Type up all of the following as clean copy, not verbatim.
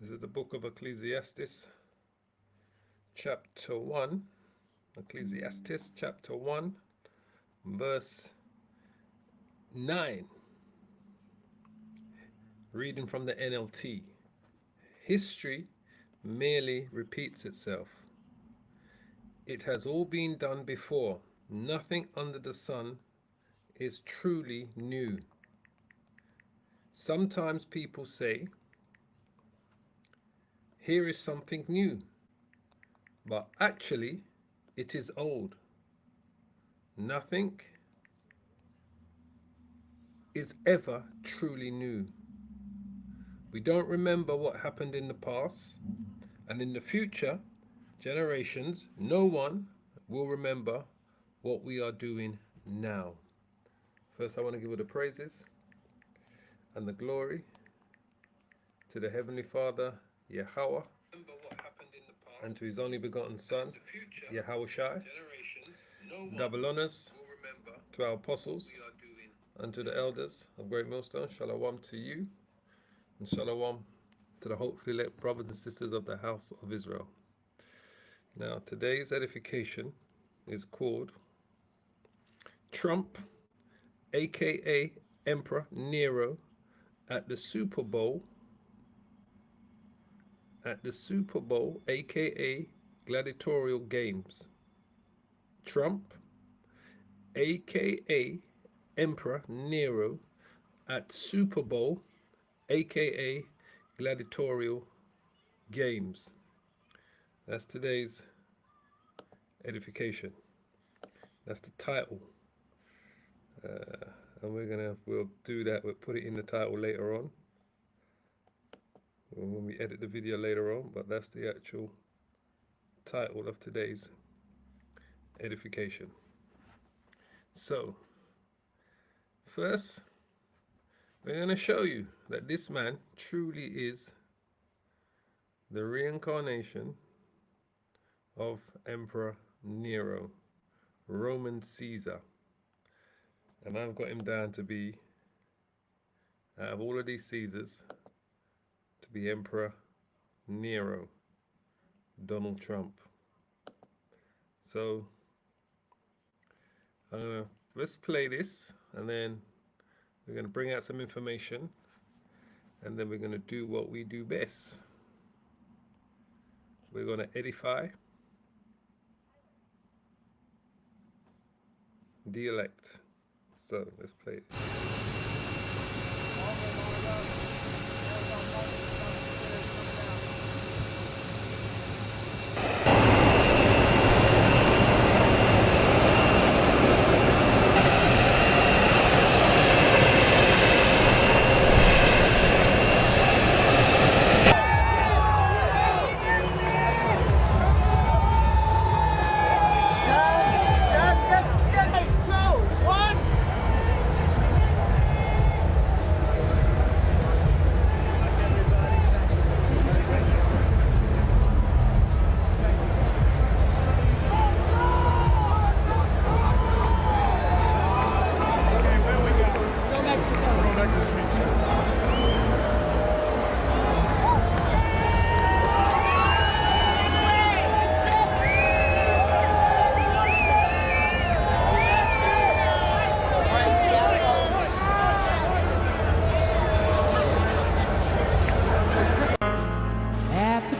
This is the book of Ecclesiastes, chapter 1. Ecclesiastes, chapter 1, verse 9. Reading from the NLT. History merely repeats itself. It has all been done before. Nothing under the sun is truly new. Sometimes people say, here is something new, but actually it is old. Nothing is ever truly new. We don't remember what happened in the past, and in the future generations, no one will remember what we are doing now. First, I want to give all the praises and the glory to the Heavenly Father, Yahweh, and to His only begotten Son, Yahweh Shai. Double honors to our apostles and to the elders of Great Millstone. Shalom to you, and shalom to the hopefully elect brothers and sisters of the house of Israel. Now, today's edification is called Trump, aka Emperor Nero, at the Superbowl, aka Gladiatorial Games. Trump, aka Emperor Nero, at Superbowl, aka Gladiatorial Games. That's today's edification. That's the title. And we'll do that. We'll put it in the title later on, when we edit the video later on, but that's the actual title of today's edification. So, first, we're going to show you that this man truly is the reincarnation of Emperor Nero, Roman Caesar. And I've got him down to be, out of all of these Caesars, to be Emperor Nero, Donald Trump. So, let's play this, and then we're going to bring out some information, and then we're going to do what we do best. We're going to edify the elect. So let's play it.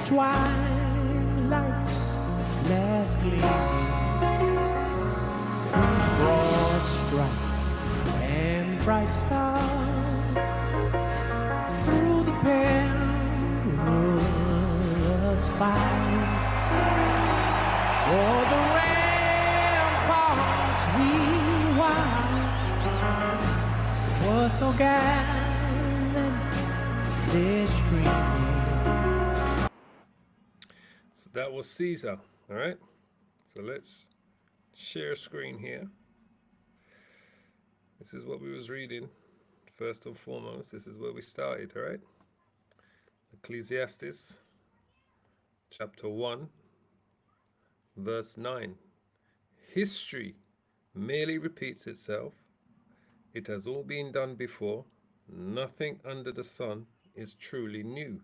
Twilight's last gleaming, whose broad stripes and bright stars through the perilous fight, o'er the ramparts we watched, was so gallant their streaming. That was Caesar, all right? So let's share screen here. This is what we was reading first and foremost. This is where we started, all right? Ecclesiastes, chapter 1, verse 9. History merely repeats itself. It has all been done before. Nothing under the sun is truly new.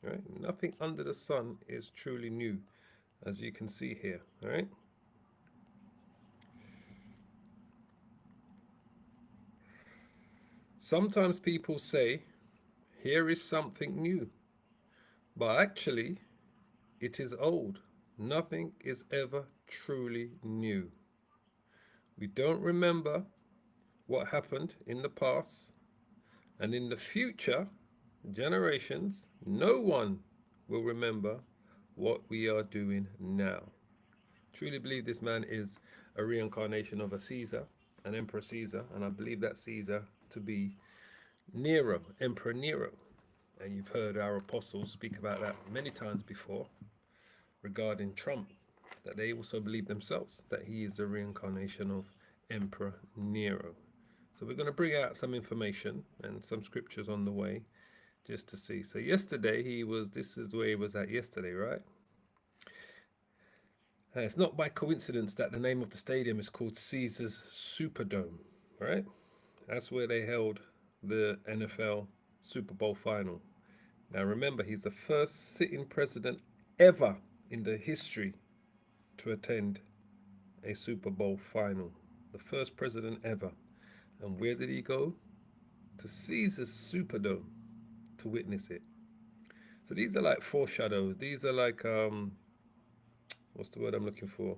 Right? Nothing under the sun is truly new, as you can see here. All right. Sometimes people say, here is something new, but actually, it is old. Nothing is ever truly new. We don't remember what happened in the past, and in the future generations, no one will remember what we are doing now. Truly believe this man is a reincarnation of a Caesar, an Emperor Caesar, and I believe that Caesar to be Nero, Emperor Nero. And you've heard our apostles speak about that many times before regarding Trump, that they also believe themselves that he is the reincarnation of Emperor Nero. So we're going to bring out some information and some scriptures on the way just to see. So yesterday this is where he was at yesterday, right? It's not by coincidence that the name of the stadium is called Caesar's Superdome, right? That's where they held the NFL Super Bowl final. Now remember, he's the first sitting president ever in the history to attend a Super Bowl final. The first president ever. And where did he go? To Caesar's Superdome to witness it. So these are like foreshadows. These are like what's the word I'm looking for?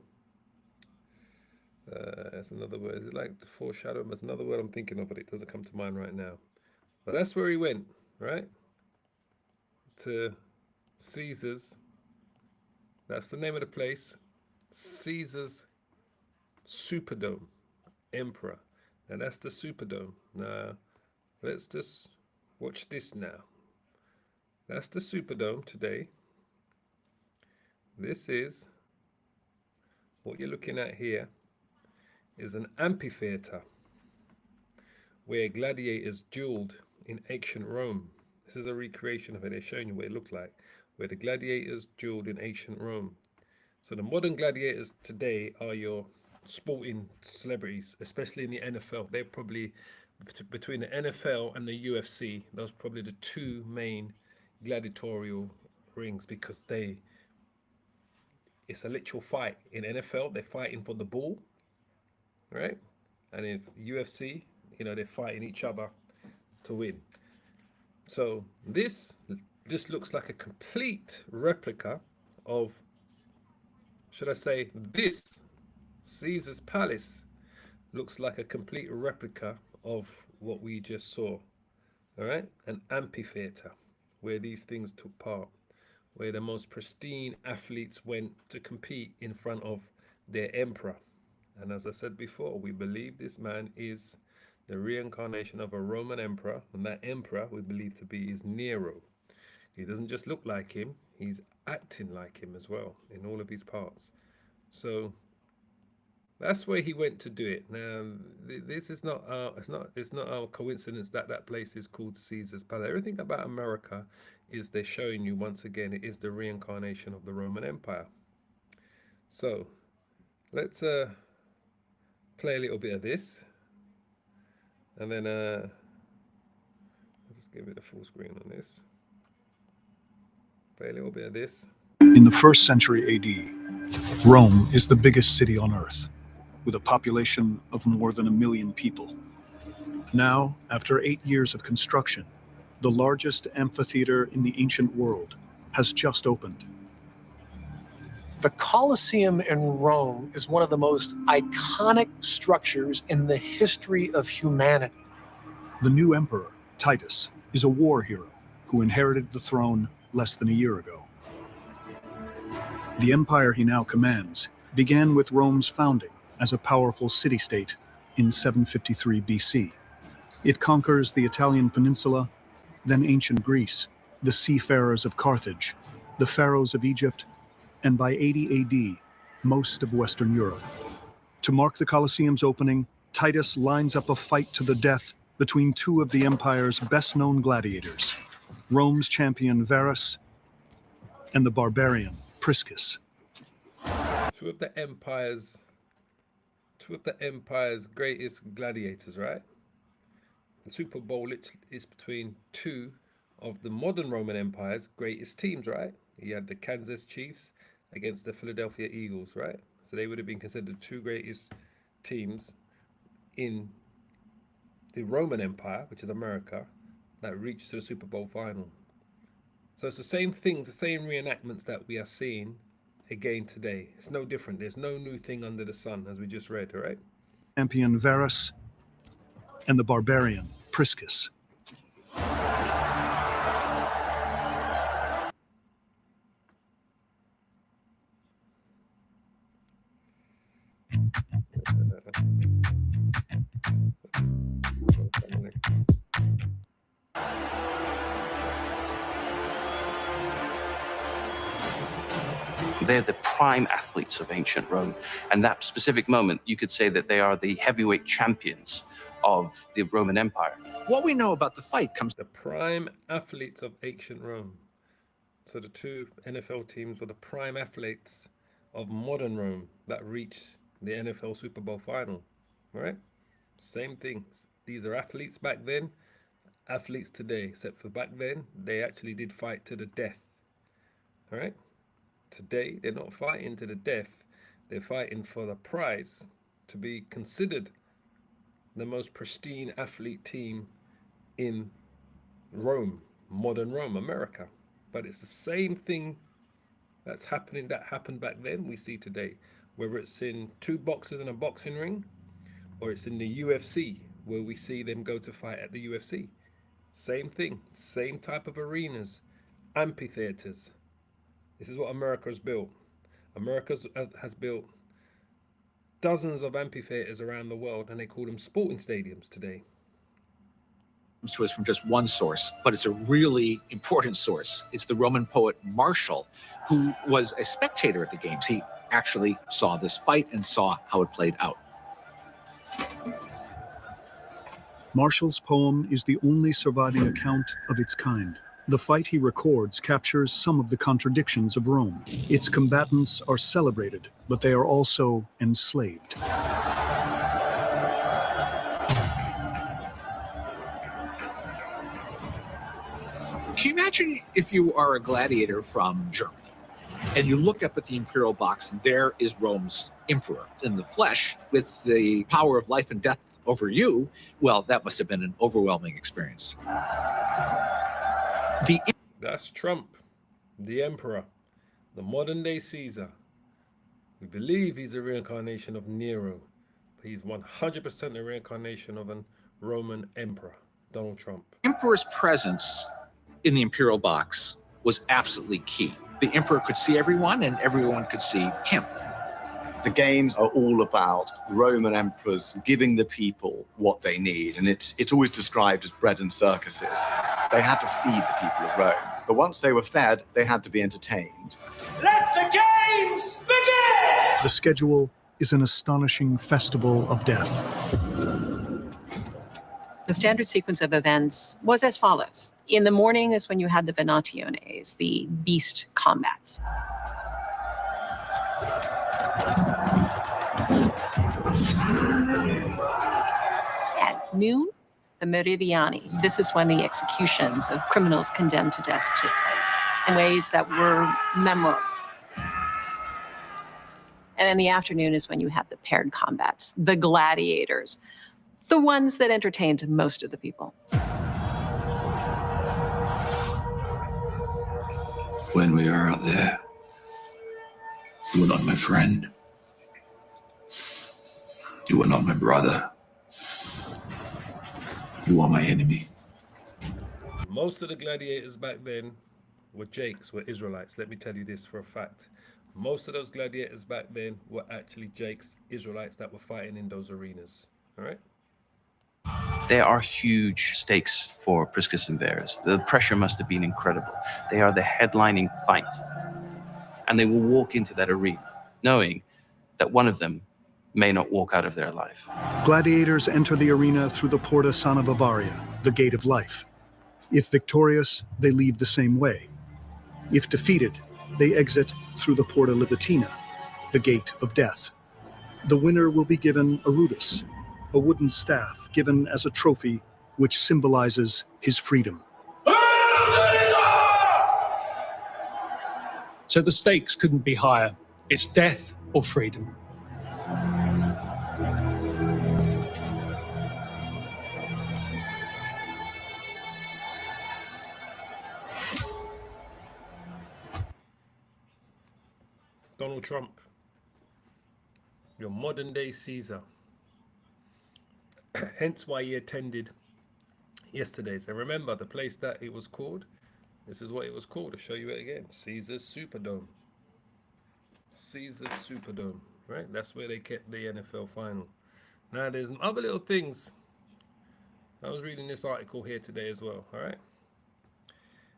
That's another word. Is it like the foreshadow? That's another word I'm thinking of, but it doesn't come to mind right now. But that's where he went, right? To Caesar's. That's the name of the place. Caesar's Superdome, Emperor. Now that's the Superdome. Now let's just watch this now. That's the Superdome today. This is what you're looking at here is an amphitheater where gladiators dueled in ancient Rome. This is a recreation of it. They're showing you what it looked like, where the gladiators dueled in ancient Rome. So the modern gladiators today are your sporting celebrities, especially in the NFL. They're probably between the NFL and the UFC. Those are probably the two main gladiatorial rings because it's a literal fight. In NFL, they're fighting for the ball, right? And in UFC, they're fighting each other to win. So this just looks like a complete replica of, should I say, this Caesar's Palace looks like a complete replica of what we just saw. All right, an amphitheater where these things took part, where the most pristine athletes went to compete in front of their emperor. And as I said before, we believe this man is the reincarnation of a Roman emperor, and that emperor we believe to be is Nero. He doesn't just look like him, he's acting like him as well in all of his parts. So that's where he went to do it. Now, this is not it's not a coincidence that that place is called Caesar's Palace. Everything about America is they're showing you once again it is the reincarnation of the Roman Empire. So let's play a little bit of this, and then let's just give it a full screen on this. Play a little bit of this. In the 1st century AD, Rome is the biggest city on Earth, with a population of more than 1 million people. Now, after 8 years of construction, the largest amphitheater in the ancient world has just opened. The Colosseum in Rome is one of the most iconic structures in the history of humanity. The new emperor, Titus, is a war hero who inherited the throne less than a year ago. The empire he now commands began with Rome's founding as a powerful city-state in 753 BC. It conquers the Italian peninsula, then ancient Greece, the seafarers of Carthage, the pharaohs of Egypt, and by 80 AD, most of Western Europe. To mark the Colosseum's opening, Titus lines up a fight to the death between two of the empire's best-known gladiators, Rome's champion Varus and the barbarian Priscus. Two of the empire's greatest gladiators, right? The Super Bowl is between two of the modern Roman Empire's greatest teams, right? You had the Kansas Chiefs against the Philadelphia Eagles, right? So they would have been considered the two greatest teams in the Roman Empire, which is America, that reached to the Super Bowl final. So it's the same things, the same reenactments that we are seeing again today. It's no different. There's no new thing under the sun, as we just read, all right? Champion Varus and the barbarian Priscus. They're the prime athletes of ancient Rome. And that specific moment, you could say that they are the heavyweight champions of the Roman Empire. What we know about the fight comes The prime athletes of ancient Rome. So the two NFL teams were the prime athletes of modern Rome that reached the NFL Super Bowl final, right? Same thing. These are athletes back then, athletes today, except for back then, they actually did fight to the death, all right? Today, they're not fighting to the death. They're fighting for the prize to be considered the most pristine athlete team in Rome, modern Rome, America. But it's the same thing that's happening that happened back then we see today, whether it's in two boxers in a boxing ring or it's in the UFC where we see them go to fight at the UFC. Same thing, same type of arenas, amphitheaters. This is what America has built. America has built dozens of amphitheaters around the world, and they call them sporting stadiums today. to us from just one source, but it's a really important source. It's the Roman poet Martial, who was a spectator at the games. He actually saw this fight and saw how it played out. Martial's poem is the only surviving account of its kind. The fight he records captures some of the contradictions of Rome. Its combatants are celebrated, but they are also enslaved. Can you imagine if you are a gladiator from Germany and you look up at the imperial box and there is Rome's emperor in the flesh with the power of life and death over you? Well, that must have been an overwhelming experience. That's Trump, the emperor, the modern day Caesar. We believe he's a reincarnation of Nero, but he's 100% a reincarnation of a Roman emperor, Donald Trump. Emperor's presence in the imperial box was absolutely key. The emperor could see everyone and everyone could see him. The games are all about Roman emperors giving the people what they need, and it's always described as bread and circuses. They had to feed the people of Rome, but once they were fed, they had to be entertained. Let the games begin! The schedule is an astonishing festival of death. The standard sequence of events was as follows. In the morning is when you had the venationes, the beast combats. At noon, the meridiani. This is when the executions of criminals condemned to death took place in ways that were memorable. And in the afternoon is when you had the paired combats, the gladiators, the ones that entertained most of the people. When we are out there, you are not my friend. You are not my brother. You are my enemy. Most of the gladiators back then were Jakes, were Israelites. Let me tell you this for a fact. Most of those gladiators back then were actually Jakes, Israelites that were fighting in those arenas. All right? There are huge stakes for Priscus and Varus. The pressure must have been incredible. They are the headlining fight. And they will walk into that arena knowing that one of them may not walk out of there alive. Gladiators enter the arena through the Porta Sana Vivaria, the gate of life. If victorious, they leave the same way. If defeated, they exit through the Porta Libitina, the gate of death. The winner will be given a rudis, a wooden staff given as a trophy which symbolizes his freedom. So the stakes couldn't be higher. It's death or freedom. Donald Trump, your modern day Caesar. Hence why he attended yesterday. So remember the place that it was called? This is what it was called. I'll show you it again. Caesar's Superdome. Caesar's Superdome, right? That's where they kept the NFL final. Now there's other little things. I was reading this article here today as well, all right?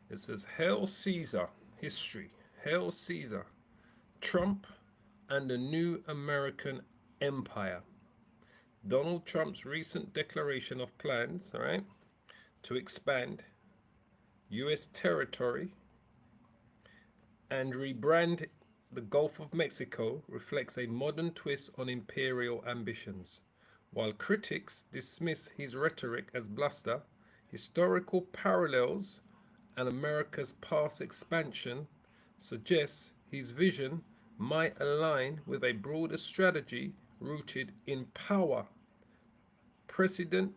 It says, Hail Caesar, history. Hail Caesar, Trump and the new American empire. Donald Trump's recent declaration of plans, all right, to expand U.S. territory and rebrand the Gulf of Mexico reflects a modern twist on imperial ambitions. While critics dismiss his rhetoric as bluster, historical parallels and America's past expansion suggests his vision might align with a broader strategy rooted in power, precedent,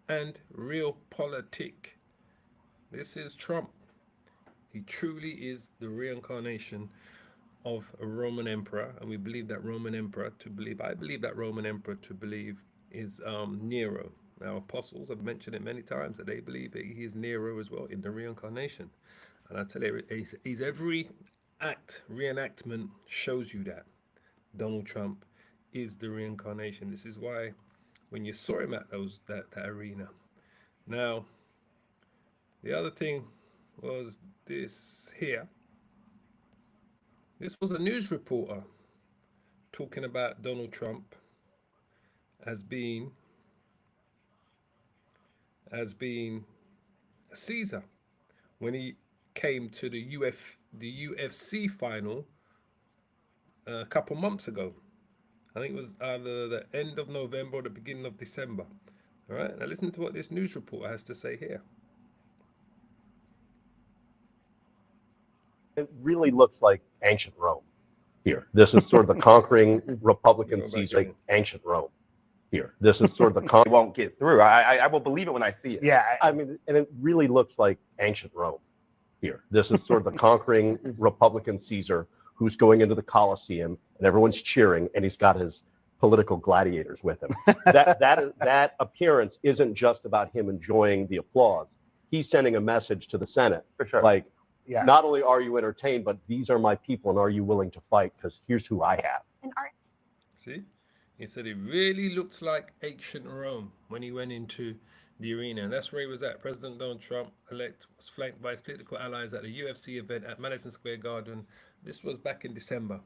and realpolitik. This is Trump. He truly is the reincarnation of a Roman emperor, and we believe that Roman emperor to believe, I believe that Roman emperor to believe is Nero. Our apostles have mentioned it many times that they believe that he is Nero as well in the reincarnation. And I tell you, he's every reenactment shows you that Donald Trump is the reincarnation. This is why when you saw him at that arena. Now, the other thing was this here. This was a news reporter talking about Donald Trump as being a Caesar when he came to the UFC final a couple months ago. I think it was either the end of November or the beginning of December. All right, now listen to what this news reporter has to say here. It really looks like ancient Rome here. This is sort of the conquering Republican Caesar, like ancient Rome here. This is sort of the won't get through. I will believe it when I see it. Yeah, I mean, and it really looks like ancient Rome here. This is sort of the conquering Republican Caesar who's going into the Colosseum and everyone's cheering, and he's got his political gladiators with him. That appearance isn't just about him enjoying the applause. He's sending a message to the Senate, For sure. like, not only are you entertained, but these are my people, and are you willing to fight? Because here's who I have. See, he said it really looks like ancient Rome when he went into the arena, and that's where he was at. President Donald Trump, elect, was flanked by his political allies at the UFC event at Madison Square Garden. This was back in December,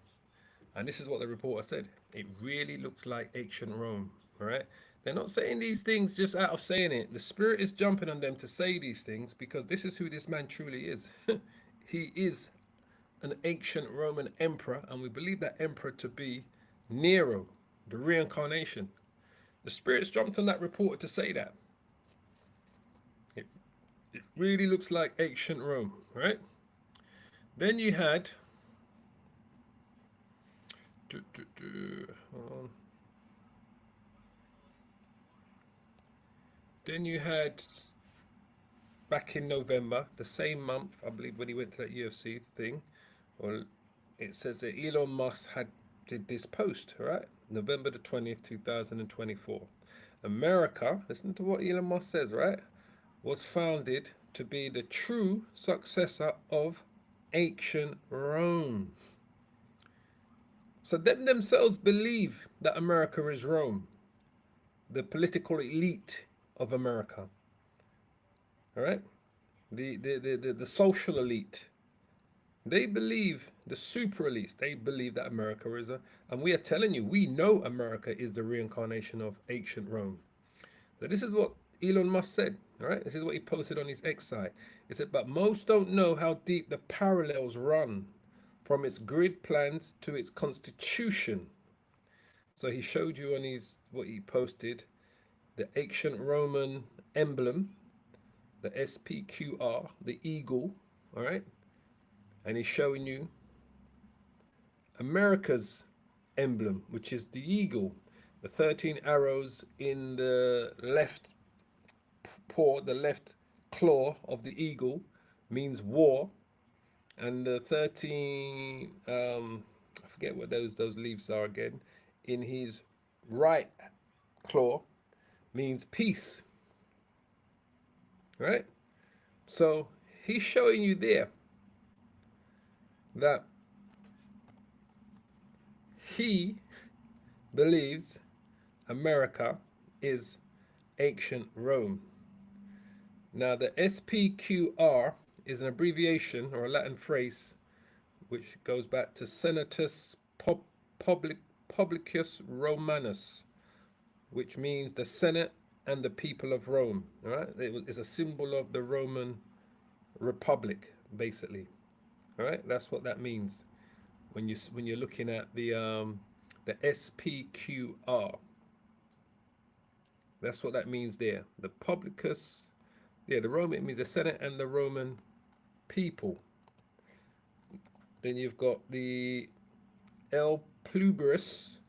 and this is what the reporter said. It really looks like ancient Rome. All right, they're not saying these things just out of saying it. The spirit is jumping on them to say these things because this is who this man truly is. He is an ancient Roman emperor, and we believe that emperor to be Nero, the reincarnation. The spirits jumped on that reporter to say that. It really looks like ancient Rome, right? Then you had hold on. Then you had back in November, the same month, I believe, when he went to that UFC thing, well, it says that Elon Musk did this post, right? November the 20th, 2024. America, listen to what Elon Musk says, right? Was founded to be the true successor of ancient Rome. So them themselves believe that America is Rome, the political elite of America. All right, the social elite, they believe, the super elites, they believe that America is and we are telling you, we know America is the reincarnation of ancient Rome. So this is what Elon Musk said. All right, this is what he posted on his X site. He said, but most don't know how deep the parallels run from its grid plans to its constitution. So he showed you on his what he posted, the ancient Roman emblem the SPQR, the eagle, all right? And he's showing you America's emblem, which is the eagle. The 13 arrows in the left paw, the left claw of the eagle means war. And the 13, I forget what those leaves are again, in his right claw means peace, right? So he's showing you there that he believes America is ancient Rome. Now the SPQR is an abbreviation or a Latin phrase which goes back to Senatus Publicus Romanus, which means the Senate and the people of Rome. All right, it's a symbol of the Roman Republic, basically. All right, that's what that means when you're looking at the SPQR. That's what that means there. The Publicus, yeah, the Roman, it means the Senate and the Roman people. Then you've got the El Pluribus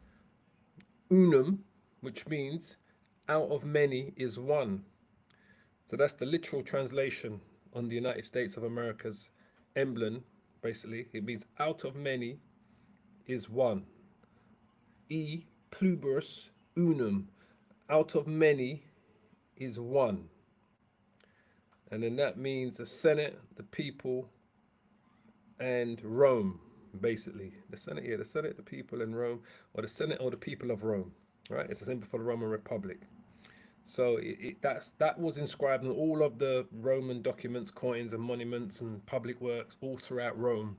Unum, which means out of many is one. So that's the literal translation on the United States of America's emblem. Basically, it means out of many is one. E pluribus unum, out of many is one. And then that means the Senate, the people, and Rome, basically. The Senate, yeah, the Senate, the people, and Rome, or the Senate or the people of Rome, right? It's a symbol for the Roman Republic. So that was inscribed in all of the Roman documents, coins, and monuments, and public works all throughout Rome.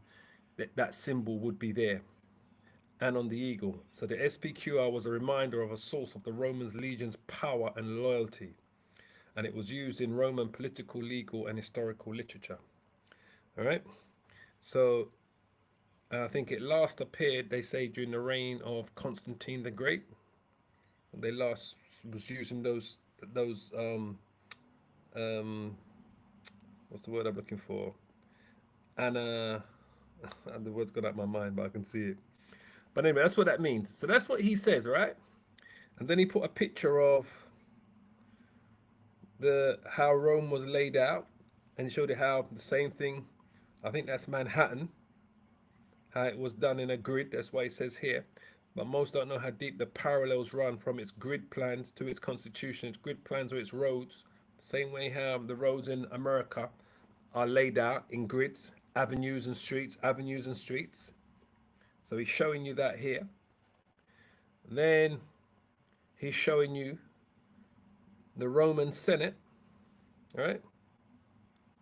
That symbol would be there, and on the eagle. So the SPQR was a reminder of a source of the Romans' legions' power and loyalty, and it was used in Roman political, legal, and historical literature. All right. So I think it last appeared, they say, during the reign of Constantine the Great. They last was using those what's the word I'm looking for? The word's gone out of my mind, but I can see it. But anyway, that's what that means. So that's what he says, right? And then he put a picture of how Rome was laid out, and showed it how the same thing, I think that's Manhattan, how it was done in a grid. That's why it says here. But most don't know how deep the parallels run from its grid plans to its constitution, its grid plans or its roads. Same way how the roads in America are laid out in grids, avenues and streets, avenues and streets. So he's showing you that here. Then he's showing you the Roman Senate. All right.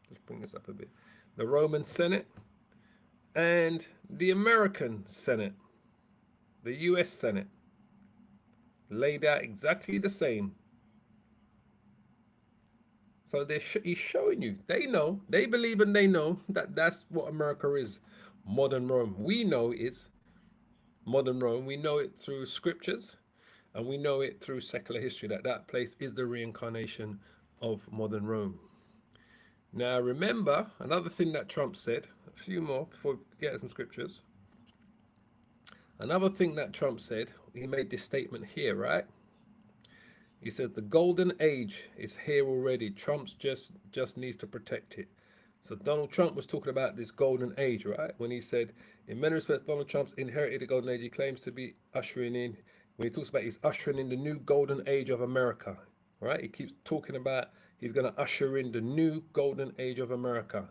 Just bring this up a bit. The Roman Senate and the American Senate. The US Senate, laid out exactly the same. So he's showing you, they know, they believe and they know that that's what America is, modern Rome. We know it's modern Rome. We know it through scriptures, and we know it through secular history, that place is the reincarnation of modern Rome. Now remember, another thing that Trump said, a few more before we get some scriptures. Another thing that Trump said, he made this statement here, right? He says the golden age is here already. Trump's just needs to protect it. So Donald Trump was talking about this golden age, right? When he said, in many respects, Donald Trump's inherited the golden age. He claims to be ushering in, when he talks about he's ushering in the new golden age of America, right? He keeps talking about he's going to usher in the new golden age of America.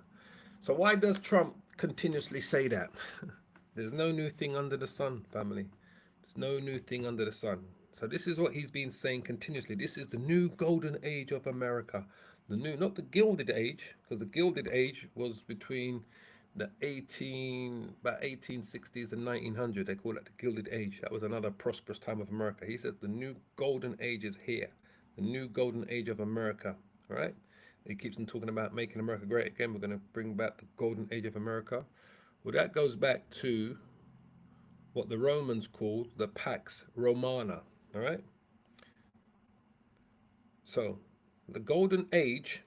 So why does Trump continuously say that? There's no new thing under the sun, family. There's no new thing under the sun. So this is what he's been saying continuously. This is the new golden age of America. The new, not the Gilded Age, because the Gilded Age was between the 1860s and 1900. They call it the Gilded Age. That was another prosperous time of America. He says the new golden age is here. The new golden age of America. All right? He keeps on talking about making America great again. We're going to bring back the golden age of America. Well, that goes back to what the Romans called the Pax Romana, all right? So, the Golden Age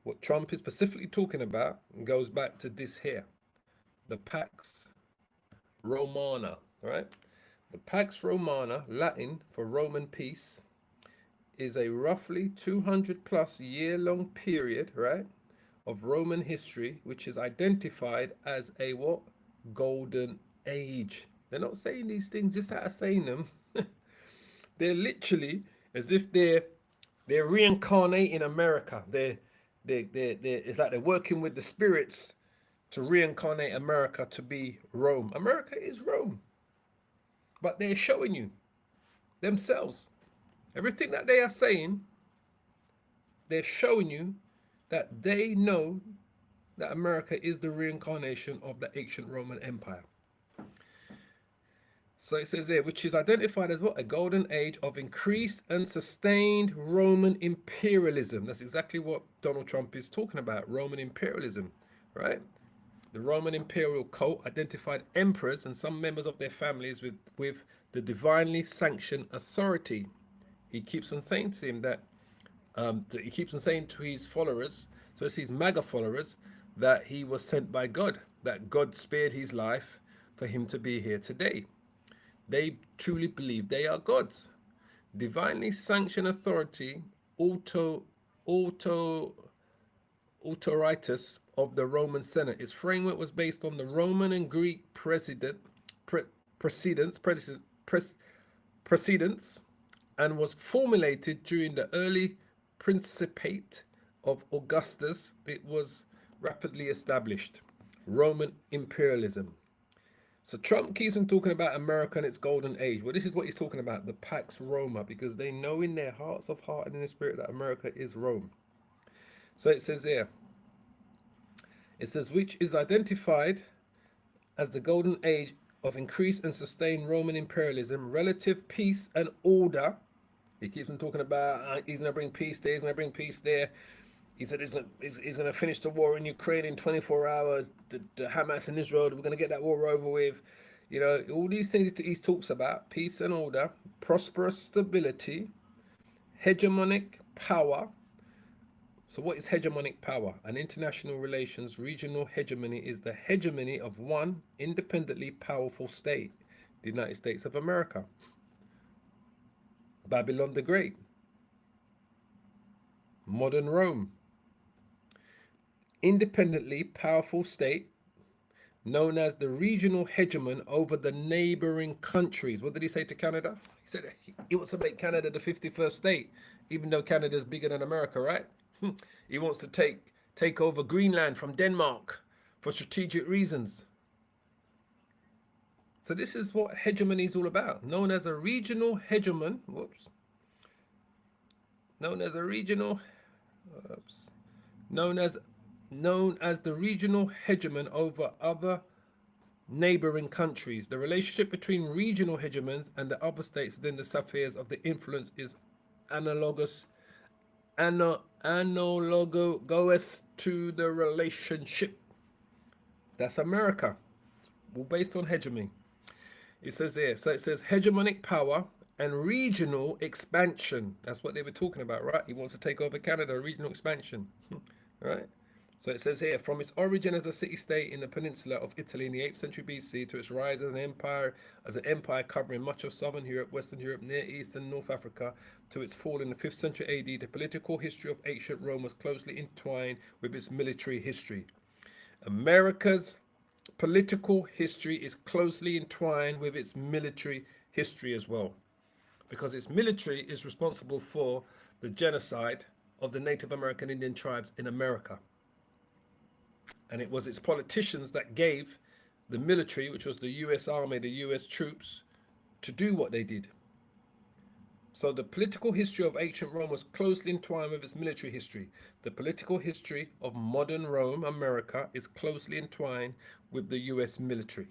What Trump is specifically talking about goes back to this here, the Pax Romana, right? The Pax Romana, Latin for Roman peace, is a roughly 200 plus year long period, right, of Roman history, which is identified as a what? Golden age. They're not saying these things just out of saying them. They're literally as if they're reincarnating America. They're it's like they're working with the spirits to reincarnate America to be Rome. America is Rome. But they're showing you themselves. Everything that they are saying, they're showing you that they know that America is the reincarnation of the ancient Roman Empire. So it says there, which is identified as what? A golden age of increased and sustained Roman imperialism. That's exactly what Donald Trump is talking about, Roman imperialism, right? The Roman imperial cult identified emperors and some members of their families with the divinely sanctioned authority. He keeps on saying to him that, he keeps on saying to his followers, especially his MAGA followers, that he was sent by God, that God spared his life for him to be here today. They truly believe they are gods. Divinely sanctioned authority, authoritas of the Roman Senate. Its framework was based on the Roman and Greek precedents, and was formulated during the early Principate of Augustus. It was rapidly established. Roman imperialism. So Trump keeps on talking about America and its golden age. Well, this is what he's talking about, the Pax Roma, because they know in their hearts of heart and in their spirit that America is Rome. So it says here, it says, which is identified as the golden age of increased and sustained Roman imperialism, relative peace and order. He keeps on talking about he's going to bring peace there, he's going to bring peace there. He said he's going to finish the war in Ukraine in 24 hours, the Hamas in Israel, we're going to get that war over with. You know, all these things that he talks about, peace and order, prosperous stability, hegemonic power. So what is hegemonic power? An international relations regional hegemony is the hegemony of one independently powerful state, the United States of America. Babylon the Great. Modern Rome. Independently powerful state known as the regional hegemon over the neighboring countries. What did he say to Canada? He said he wants to make Canada the 51st state, even though Canada is bigger than America, right? He wants to take over Greenland from Denmark for strategic reasons. So this is what hegemony is all about, known as a regional hegemon. Known as the regional hegemon over other neighboring countries. The relationship between regional hegemons and the other states within the spheres of the influence is analogous to the relationship. That's America, all based on hegemony. It says here, so it says hegemonic power and regional expansion. That's what they were talking about, right? He wants to take over Canada, regional expansion, right? So it says here, from its origin as a city-state in the peninsula of Italy in the 8th century BC to its rise as an empire covering much of southern Europe, Western Europe, Near East and North Africa, to its fall in the 5th century AD, the political history of ancient Rome was closely entwined with its military history. America's political history is closely entwined with its military history as well, because its military is responsible for the genocide of the Native American Indian tribes in America. And it was its politicians that gave the military, which was the US Army, the US troops, to do what they did. So the political history of ancient Rome was closely entwined with its military history. The political history of modern Rome, America, is closely entwined with the US military.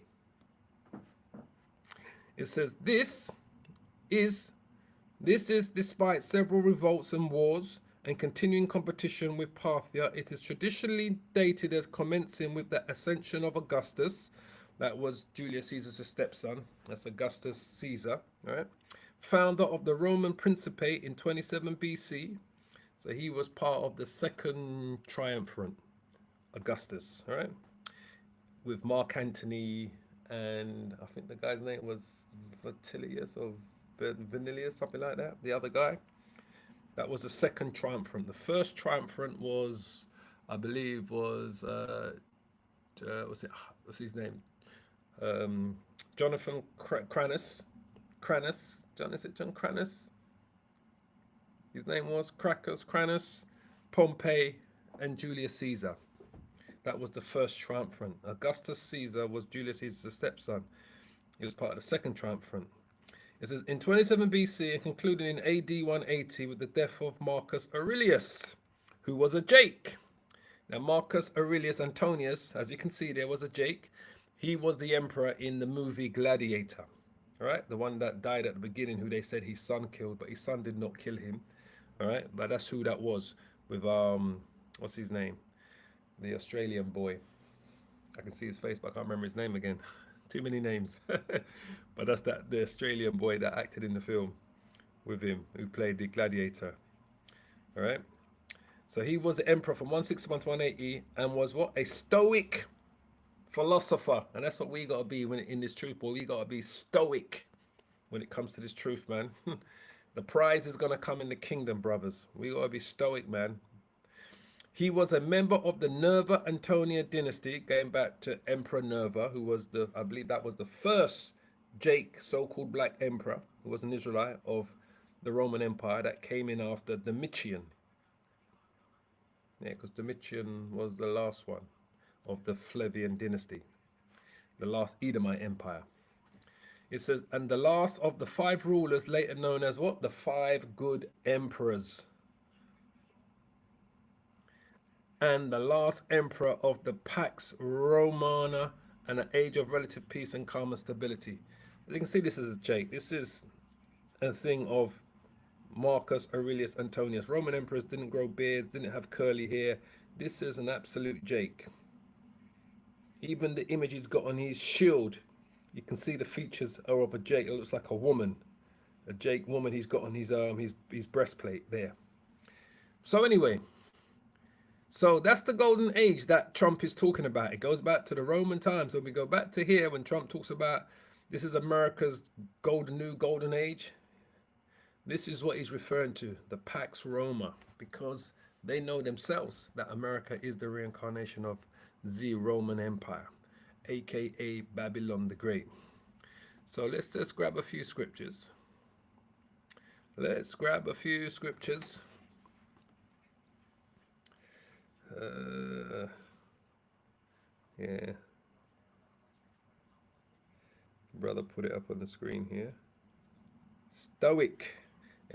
It says this is despite several revolts and wars and continuing competition with Parthia, it is traditionally dated as commencing with the ascension of Augustus. That was Julius Caesar's stepson. That's Augustus Caesar, right? Founder of the Roman Principate in 27 BC. So he was part of the second triumvirate, Augustus, all right? With Mark Antony, and I think the guy's name was Vatilius or Vanilius, something like that. The other guy. That was the second triumvirate. The first triumvirate was, I believe, was what's his name? Jonathan Cranus. Is it John Cranus? His name was Cranus, Pompey, and Julius Caesar. That was the first triumvirate. Augustus Caesar was Julius Caesar's stepson. He was part of the second triumvirate. It says, in 27 BC and concluded in AD 180 with the death of Marcus Aurelius, who was a Jake. Now, Marcus Aurelius Antonius, as you can see, there was a Jake. He was the emperor in the movie Gladiator, all right? The one that died at the beginning, who they said his son killed, but his son did not kill him, all right? But that's who that was with, what's his name? The Australian boy. I can see his face, but I can't remember his name again. Too many names. But that's the Australian boy that acted in the film with him, who played the gladiator. All right. So he was the emperor from 161 to 180 and was what? A stoic philosopher. And that's what we got to be when in this truth, boy. We got to be stoic when it comes to this truth, man. The prize is going to come in the kingdom, brothers. We got to be stoic, man. He was a member of the Nerva Antonia dynasty, going back to Emperor Nerva, who was I believe that was the first Jake, so-called black emperor, who was an Israelite of the Roman Empire that came in after Domitian. Yeah, because Domitian was the last one of the Flavian dynasty, the last Edomite empire. It says, and the last of the 5 rulers, later known as what? The 5 good emperors. And the last emperor of the Pax Romana, and an age of relative peace and calm and stability. As you can see, this is a Jake. This is a thing of Marcus Aurelius Antonius. Roman emperors didn't grow beards, didn't have curly hair. This is an absolute Jake. Even the image he's got on his shield, you can see the features are of a Jake. It looks like a woman, a Jake woman he's got on his breastplate there. So anyway, so that's the golden age that Trump is talking about. It goes back to the Roman times. When we go back to here, when Trump talks about this is America's new golden age, this is what he's referring to, the Pax Roma, because they know themselves that America is the reincarnation of the Roman Empire, aka Babylon the Great. So let's just grab a few scriptures. Let's grab a few scriptures. Yeah, brother put it up on the screen here. Stoic,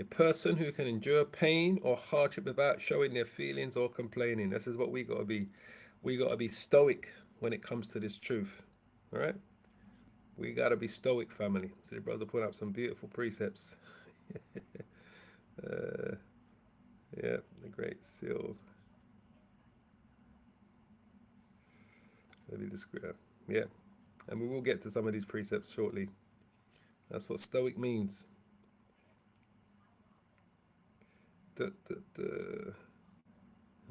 a person who can endure pain or hardship without showing their feelings or complaining. This is what we got to be. We got to be stoic when it comes to this truth. All right, we got to be stoic, family. See, brother put up some beautiful precepts. Yeah, the Great Seal. Let me describe. Yeah, and we will get to some of these precepts shortly. That's what stoic means. And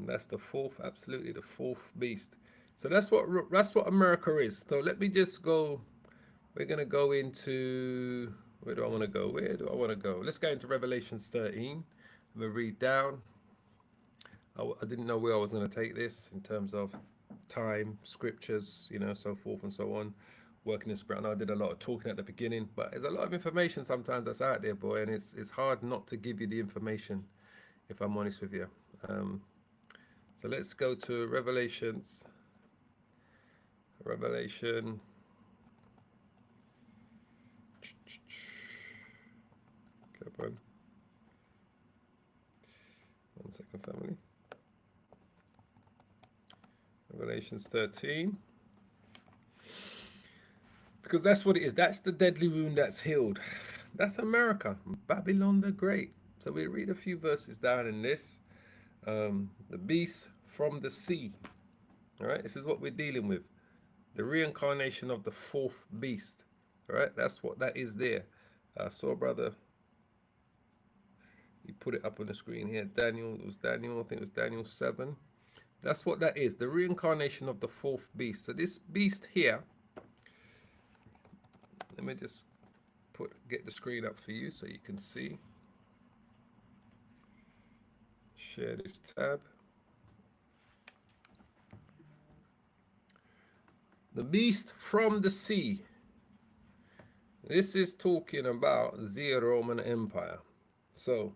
that's the fourth, absolutely the fourth beast. So that's what America is. So let me just go. We're gonna go into, where do I want to go? Where do I want to go? Let's go into Revelations 13. I'm gonna read down. I didn't know where I was going to take this in terms of time, scriptures, you know, so forth and so on. Working in spirit. I know I did a lot of talking at the beginning, but there's a lot of information sometimes that's out there, boy, and it's hard not to give you the information, if I'm honest with you. So let's go to Revelation. Come on. 1 second, family. Revelations 13. Because that's what it is. That's the deadly wound that's healed. That's America. Babylon the Great. So we read a few verses down in this. The beast from the sea. All right. This is what we're dealing with. The reincarnation of the fourth beast. All right. That's what that is there. I saw brother You put it up on the screen here. Daniel, it was Daniel, I think it was Daniel 7. That's what that is, the reincarnation of the fourth beast. So this beast here, let me just get the screen up for you so you can see. Share this tab. The beast from the sea. This is talking about the Roman Empire. So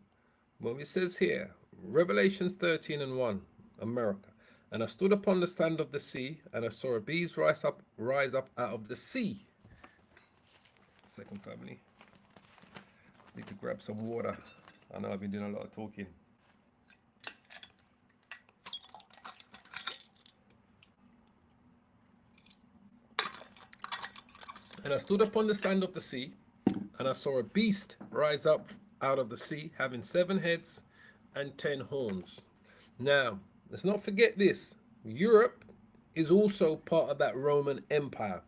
when it says here, Revelations 13:1, America, and I stood upon the stand of the sea, and I saw a beast rise up out of the sea. Second family. Need to grab some water. I know I've been doing a lot of talking. And I stood upon the stand of the sea, and I saw a beast rise up out of the sea, having 7 heads and 10 horns. Now, let's not forget this. Europe is also part of that Roman Empire.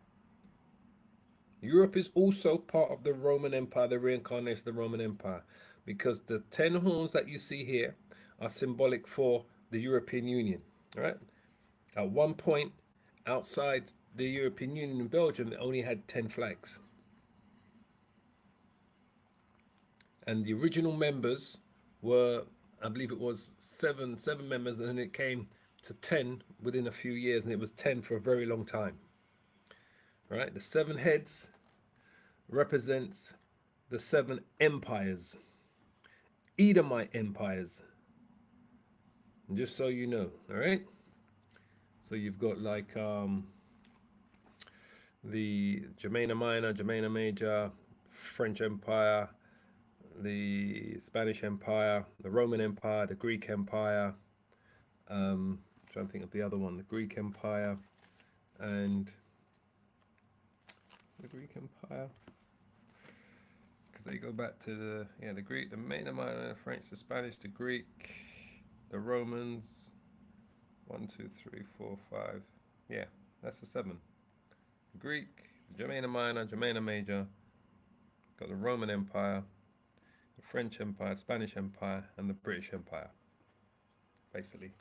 Europe is also part of the Roman Empire, the reincarnation of the Roman Empire, because the 10 horns that you see here are symbolic for the European Union. All right? At one point, outside the European Union in Belgium, they only had 10 flags. And the original members were, I believe it was seven members, and then it came to 10 within a few years, and it was 10 for a very long time. All right, the 7 heads represents the 7 empires, Edomite empires. And just so you know, all right? So you've got like the Germania Minor, Germania Major, French Empire, the Spanish Empire, the Roman Empire, the Greek Empire. Trying to think of the other one, the Greek Empire, and the Greek Empire, because they go back to the Greek, the Germania Minor, the French, the Spanish, the Greek, the Romans. 1, 2, 3, 4, 5. Yeah, that's the 7. Greek, Germania Minor, Germania Major, got the Roman Empire, the French Empire, Spanish Empire, and the British Empire, basically.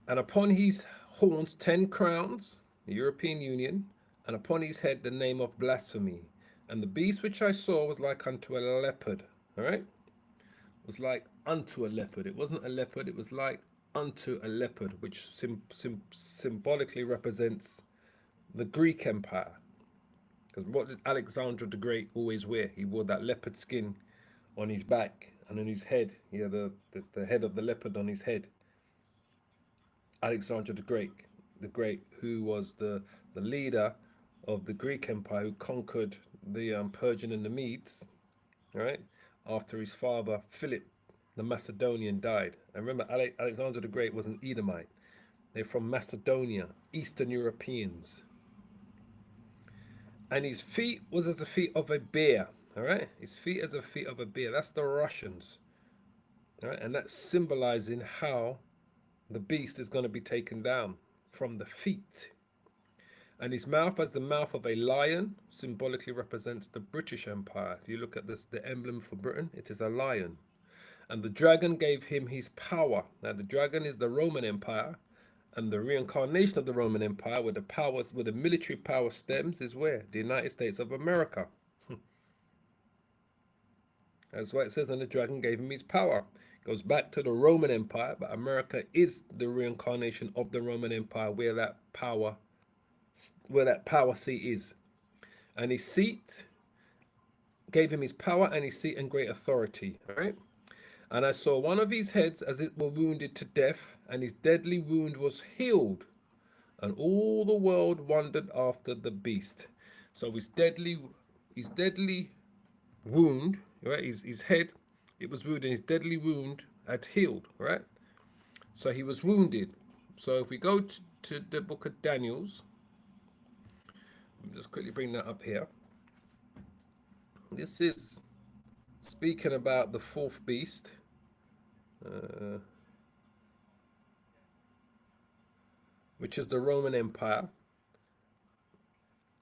And upon his horns 10 crowns, the European Union, and upon his head the name of blasphemy. And the beast which I saw was like unto a leopard. All right, it was like unto a leopard. It wasn't a leopard. It was like unto a leopard, which symbolically represents the Greek Empire. Because what did Alexander the Great always wear? He wore that leopard skin on his back and on his head. He had the head of the leopard on his head. Alexander the Great, who was the leader of the Greek Empire, who conquered the Persian and the Medes, right? After his father Philip the Macedonian died. And remember, Alexander the Great was an Edomite. They're from Macedonia, Eastern Europeans. And his feet was as the feet of a bear. All right, his feet as the feet of a bear. That's the Russians. All right, and that's symbolizing how the beast is going to be taken down from the feet. And his mouth as the mouth of a lion symbolically represents the British Empire. If you look at this, the emblem for Britain, it is a lion. And the dragon gave him his power. Now the dragon is the Roman Empire, and the reincarnation of the Roman Empire, where the powers, where the military power stems, is where? The United States of America. That's why it says, and the dragon gave him his power. It goes back to the Roman Empire, but America is the reincarnation of the Roman Empire, where that power seat is. And his seat gave him his power and his seat and great authority. All right. And I saw one of his heads as it were wounded to death, and his deadly wound was healed. And all the world wondered after the beast. So his deadly wound, right? His head, it was wounded, his deadly wound had healed, right? So he was wounded. So if we go to the book of Daniel's, let me just quickly bring that up here. This is speaking about the fourth beast. Which is the Roman Empire.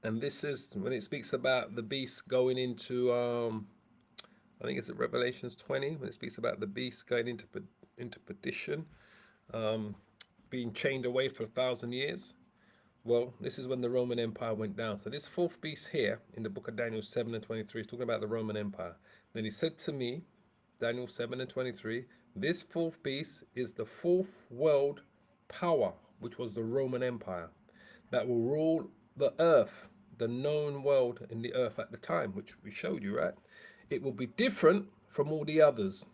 And this is when it speaks about the beast going into I think it's at Revelations 20 when it speaks about the beast going into perdition, being chained away for 1,000 years. Well, this is when the Roman Empire went down. So this fourth beast here in the book of Daniel 7 and 23 is talking about the Roman Empire. Then he said to me, Daniel 7 and 23, this fourth beast is the fourth world power, which was the Roman Empire, that will rule the earth, the known world in the earth at the time, which we showed you, right? It will be different from all the others.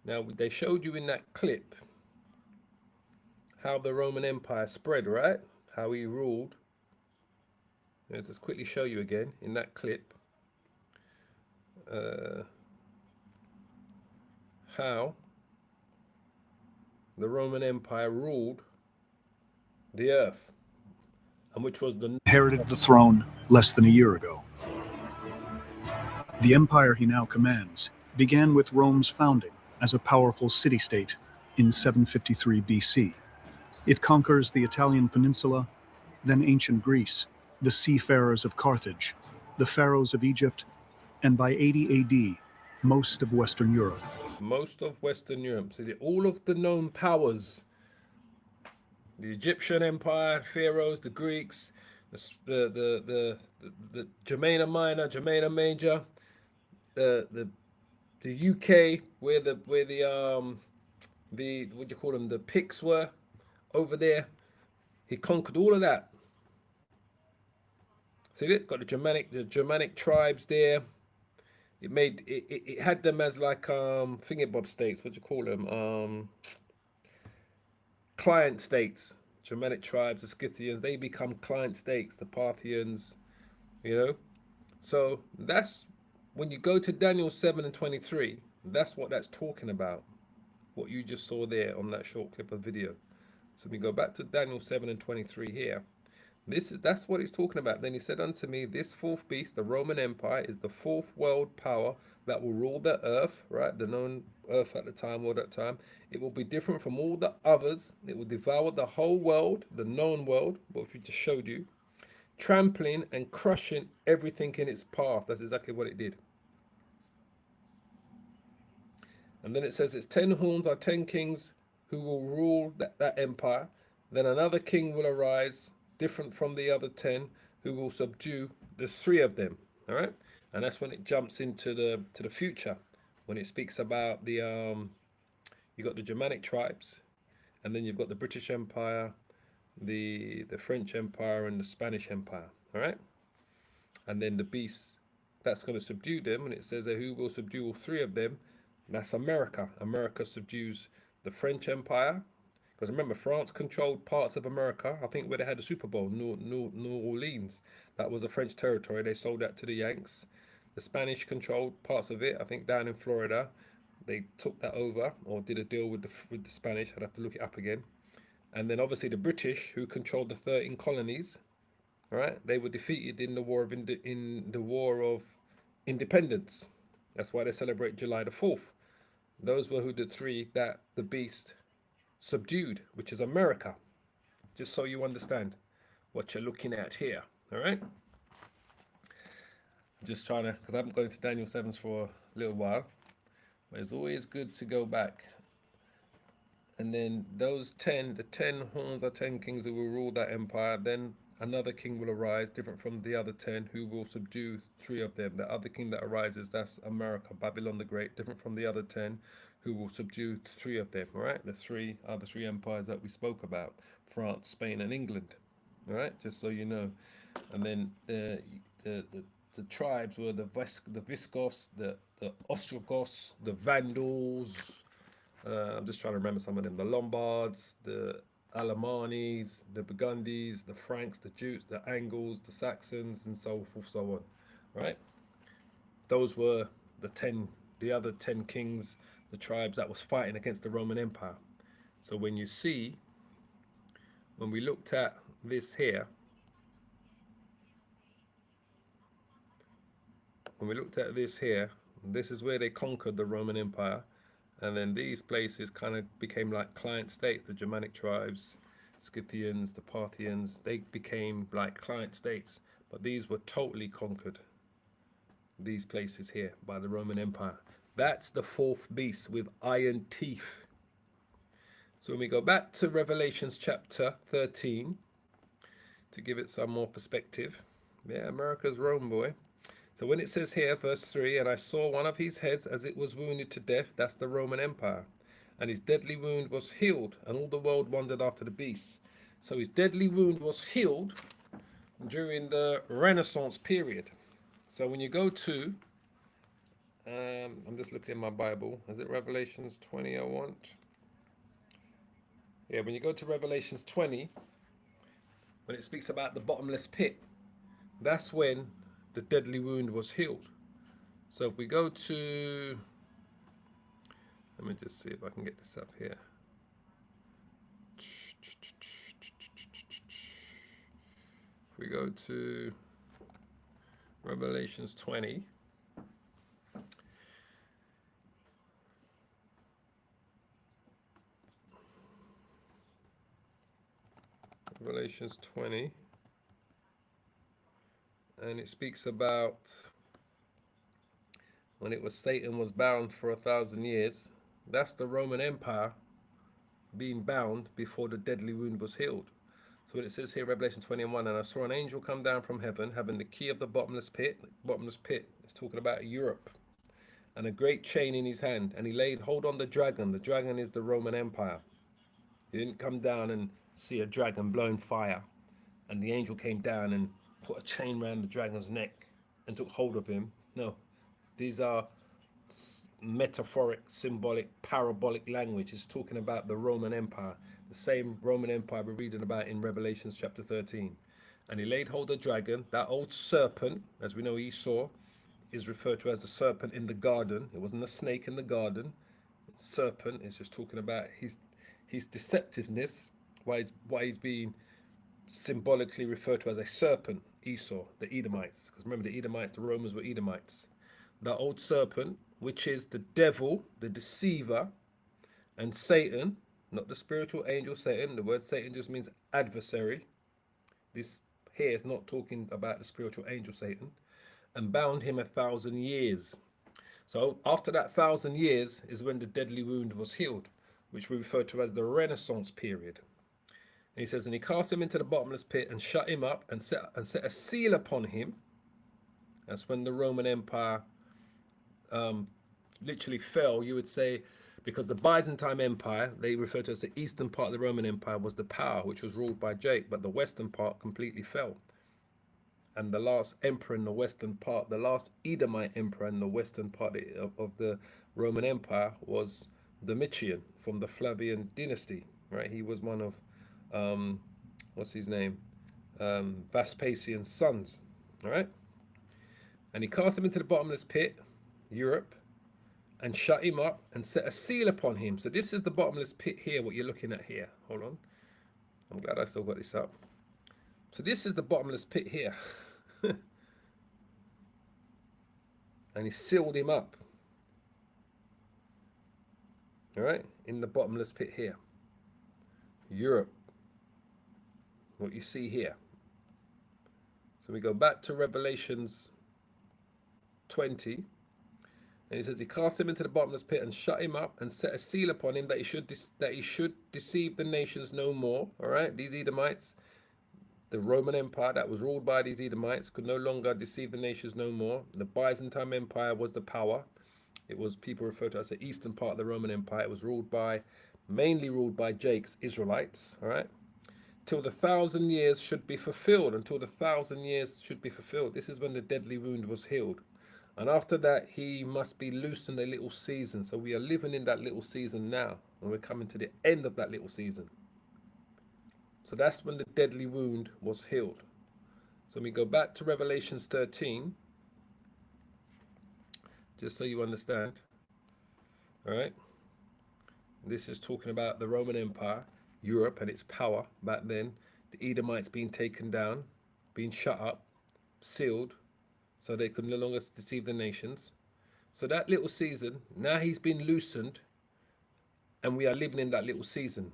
Now, they showed you in that clip how the Roman Empire spread, right? How he ruled. Let's just quickly show you again in that clip how the Roman Empire ruled the earth, and which was the inherited the throne less than a year ago. The empire he now commands began with Rome's founding as a powerful city-state in 753 BC. It conquers the Italian peninsula, then ancient Greece, the seafarers of Carthage, the pharaohs of Egypt, and by 80 AD, most of Western Europe. Most of Western Europe. So all of the known powers, the Egyptian Empire, pharaohs, the Greeks, the Germania Minor, Germania Major, the UK, where the what do you call them, the Picts were over there. He conquered all of that. See it? Got the Germanic tribes there. It had them as like fingerbob states. What do you call them? Client states. Germanic tribes, the Scythians, they become client states. The Parthians, you know. So that's when you go to Daniel 7 and 23. That's what that's talking about. What you just saw there on that short clip of video. So we go back to Daniel 7 and 23 here. That's what he's talking about. Then he said unto me, this fourth beast, the Roman Empire, is the fourth world power that will rule the earth, right? The known earth at the time, world at the time. It will be different from all the others. It will devour the whole world, the known world, which we just showed you, trampling and crushing everything in its path. That's exactly what it did. And then it says its 10 horns are 10 kings who will rule that empire. Then another king will arise, different from the other 10, who will subdue the 3 of them. All right, and that's when it jumps into the future, when it speaks about the you got the Germanic tribes, and then you've got the British Empire, the French Empire, and the Spanish Empire. All right, and then the beast that's going to subdue them, and it says that who will subdue all 3 of them. That's America. America subdues the French Empire. Because remember, France controlled parts of America. I think where they had the Superbowl, New Orleans. That was a French territory. They sold that to the Yanks. The Spanish controlled parts of it. I think down in Florida, they took that over or did a deal with the Spanish. I'd have to look it up again. And then obviously the British, who controlled the 13 colonies, right? They were defeated in the War of Independence. That's why they celebrate July the 4th. Those were who the 3 that the beast subdued, which is America. Just so you understand what you're looking at here. All right, I'm just trying to, because I haven't gone into Daniel 7 for a little while, but it's always good to go back. And then those 10, the 10 horns are 10 kings who will rule that empire. Then another king will arise, different from the other 10, who will subdue 3 of them. The other king that arises, that's America, Babylon the Great, different from the other 10, who will subdue 3 of them. All right, the 3 are the 3 empires that we spoke about: France, Spain, and England. All right, just so you know. And then the tribes were the Visigoths, the Ostrogoths, the Vandals. I'm just trying to remember some of them. The Lombards, the Alemannis, the Burgundies, the Franks, the Jutes, the Angles, the Saxons, and so forth, so on. Right? Those were the other 10 kings, the tribes that was fighting against the Roman Empire. So when we looked at this here, this is where they conquered the Roman Empire. And then these places kind of became like client states. The Germanic tribes, Scythians, the Parthians, they became like client states. But these were totally conquered, these places here, by the Roman Empire. That's the fourth beast with iron teeth. So when we go back to Revelations chapter 13, to give it some more perspective. Yeah, America's Rome, boy. So when it says here, verse 3, and I saw one of his heads as it was wounded to death, that's the Roman Empire. And his deadly wound was healed, and all the world wondered after the beast. So his deadly wound was healed during the Renaissance period. So when you go to, I'm just looking in my Bible, is it Revelations 20 I want? Yeah, when you go to Revelations 20, when it speaks about the bottomless pit, that's when the deadly wound was healed. So if we go to, let me just see if I can get this up here. If we go to Revelations 20, Revelations 20, and it speaks about when it was Satan was bound for 1,000 years. That's the Roman Empire being bound before the deadly wound was healed. So when it says here, Revelation 21, and I saw an angel come down from heaven, having the key of the bottomless pit. Bottomless pit, it's talking about Europe, and a great chain in his hand, and he laid hold on the dragon. The dragon is the Roman Empire. He didn't come down and see a dragon blowing fire, and the angel came down and put a chain around the dragon's neck and took hold of him. No, these are metaphoric, symbolic, parabolic language. It's talking about the Roman Empire, the same Roman Empire we're reading about in Revelations chapter 13. And he laid hold of the dragon, that old serpent, as we know Esau is referred to as the serpent in the garden. It wasn't a snake in the garden. Serpent is just talking about his deceptiveness, why he's being symbolically referred to as a serpent, Esau, the Edomites. Because remember, the Edomites, the Romans were Edomites. The old serpent, which is the devil, the deceiver, and Satan, not the spiritual angel Satan. The word Satan just means adversary. This here is not talking about the spiritual angel Satan. And bound him 1,000 years. So after that 1,000 years is when the deadly wound was healed, which we refer to as the Renaissance period. And he says, and he cast him into the bottomless pit and shut him up and set a seal upon him. That's when the Roman Empire literally fell, you would say, because the Byzantine Empire, they refer to as the eastern part of the Roman Empire, was the power which was ruled by Jake, but the western part completely fell. And the last emperor in the western part, the last Edomite emperor in the western part of the Roman Empire was Domitian from the Flavian dynasty, right? He was one of, what's his name? Vespasian's sons, all right? And he cast him into the bottomless pit, Europe, and shut him up and set a seal upon him. So this is the bottomless pit here, what you're looking at here. Hold on. I'm glad I still got this up. So this is the bottomless pit here. And he sealed him up. All right, in the bottomless pit here. Europe. What you see here. So we go back to Revelations 20. And he says he cast him into the bottomless pit and shut him up and set a seal upon him that he should deceive the nations no more. All right, these Edomites, the Roman Empire that was ruled by these Edomites, could no longer deceive the nations no more. The Byzantine Empire was the power. It was, people refer to as the eastern part of the Roman Empire. It was mainly ruled by Jake's Israelites, all right? Till the 1,000 years should be fulfilled, until the 1,000 years should be fulfilled. This is when the deadly wound was healed. And after that, he must be loosened a little season. So we are living in that little season now, and we're coming to the end of that little season. So that's when the deadly wound was healed. So we go back to Revelations 13, just so you understand. All right. This is talking about the Roman Empire, Europe and its power back then. The Edomites being taken down, being shut up, sealed, so they could no longer deceive the nations. So that little season, now he's been loosened, and we are living in that little season.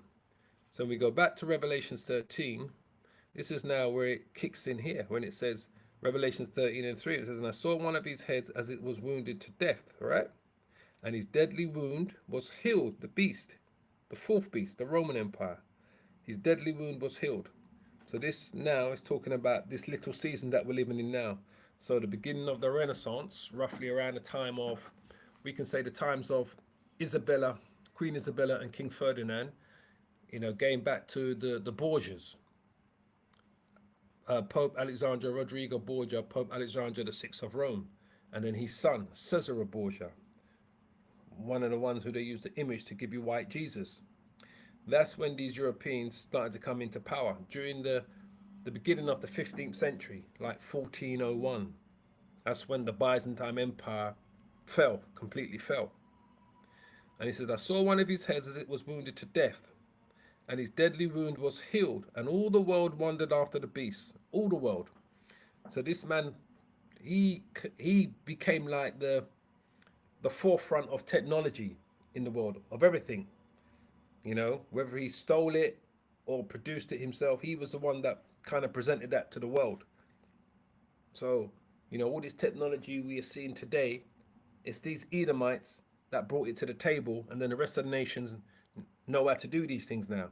So when we go back to Revelations 13, this is now where it kicks in here, when it says, Revelations 13:3, it says, and I saw one of his heads as it was wounded to death, all right? and his deadly wound was healed. The beast, the fourth beast, the Roman Empire. His deadly wound was healed. So this now is talking about this little season that we're living in now. So the beginning of the Renaissance, roughly around the time of, we can say the times of Isabella, Queen Isabella and King Ferdinand, you know, going back to the Borgias. Pope Alexander Rodrigo Borgia, Pope Alexander VI of Rome, and then his son, Cesare Borgia, one of the ones who they used the image to give you white Jesus. That's when these Europeans started to come into power, during the beginning of the 15th century, like 1401. That's when the Byzantine Empire fell, completely fell. And he says, I saw one of his heads as it was wounded to death, and his deadly wound was healed, and all the world wondered after the beast. All the world. So this man, he became like the forefront of technology in the world, of everything. You know, whether he stole it or produced it himself, he was the one that kind of presented that to the world. So, you know, all this technology we are seeing today, it's these Edomites that brought it to the table, and then the rest of the nations know how to do these things now.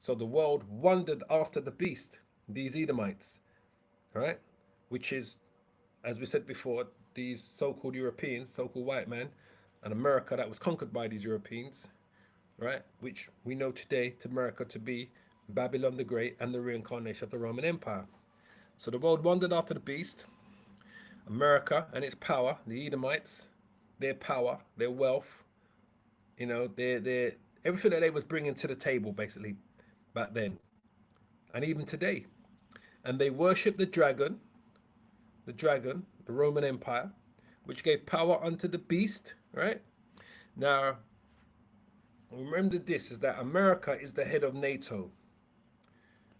So the world wondered after the beast, these Edomites, right? Which is, as we said before, these so-called Europeans, so-called white men, and America that was conquered by these Europeans, right? Which we know today to America to be Babylon the Great and the reincarnation of the Roman Empire. So the world wondered after the beast, America and its power, the Edomites, their power, their wealth, you know, their everything that they was bringing to the table, basically, back then, and even today. And they worshipped the dragon, the Roman Empire, which gave power unto the beast, right? Now, remember this, is that America is the head of NATO.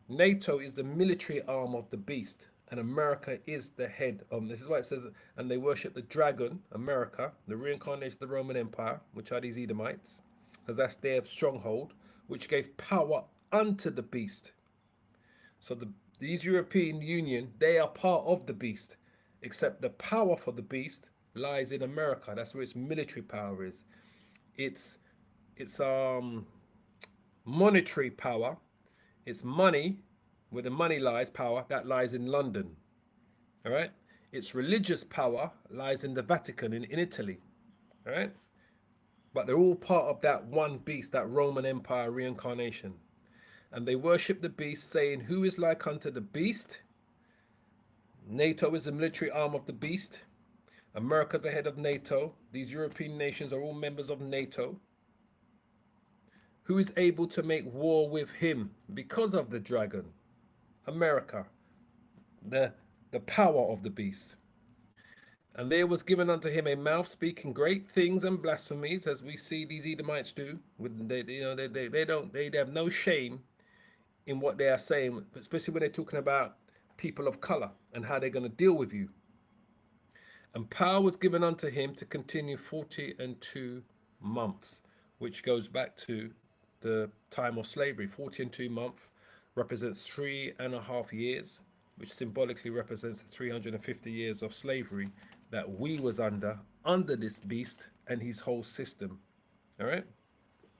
NATO is the military arm of the beast, and America is the head of, this is why it says, and they worship the dragon, America, the reincarnation of the Roman Empire, which are these Edomites, because that's their stronghold, which gave power unto the beast. So these European Union, they are part of the beast, except the power for the beast lies in America. That's where its military power is. It's monetary power. It's money, where the money lies, power, that lies in London. All right? Its religious power lies in the Vatican in Italy. All right? But they're all part of that one beast, that Roman Empire reincarnation. And they worship the beast, saying, who is like unto the beast? NATO is the military arm of the beast. America's the head of NATO. These European nations are all members of NATO. Who is able to make war with him because of the dragon? America, the power of the beast. And there was given unto him a mouth speaking great things and blasphemies, as we see these Edomites do. They have no shame in what they are saying, especially when they're talking about people of color and how they're going to deal with you. And power was given unto him to continue 42 months, which goes back to the time of slavery. 42 months represents 3.5 years, which symbolically represents the 350 years of slavery that we was under this beast and his whole system. All right,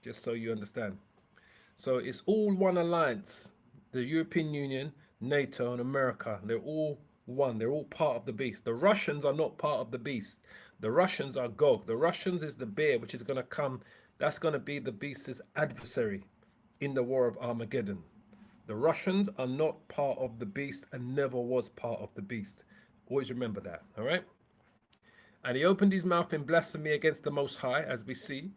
just so you understand. So it's all one alliance. The European Union, NATO, and America, they're all one. They're all part of the beast. The Russians are not part of the beast. The Russians are Gog. The Russians is the bear, which is going to come. That's going to be the beast's adversary in the war of Armageddon. The Russians are not part of the beast and never was part of the beast. Always remember that, all right? And he opened his mouth in blasphemy against the Most High, as we see.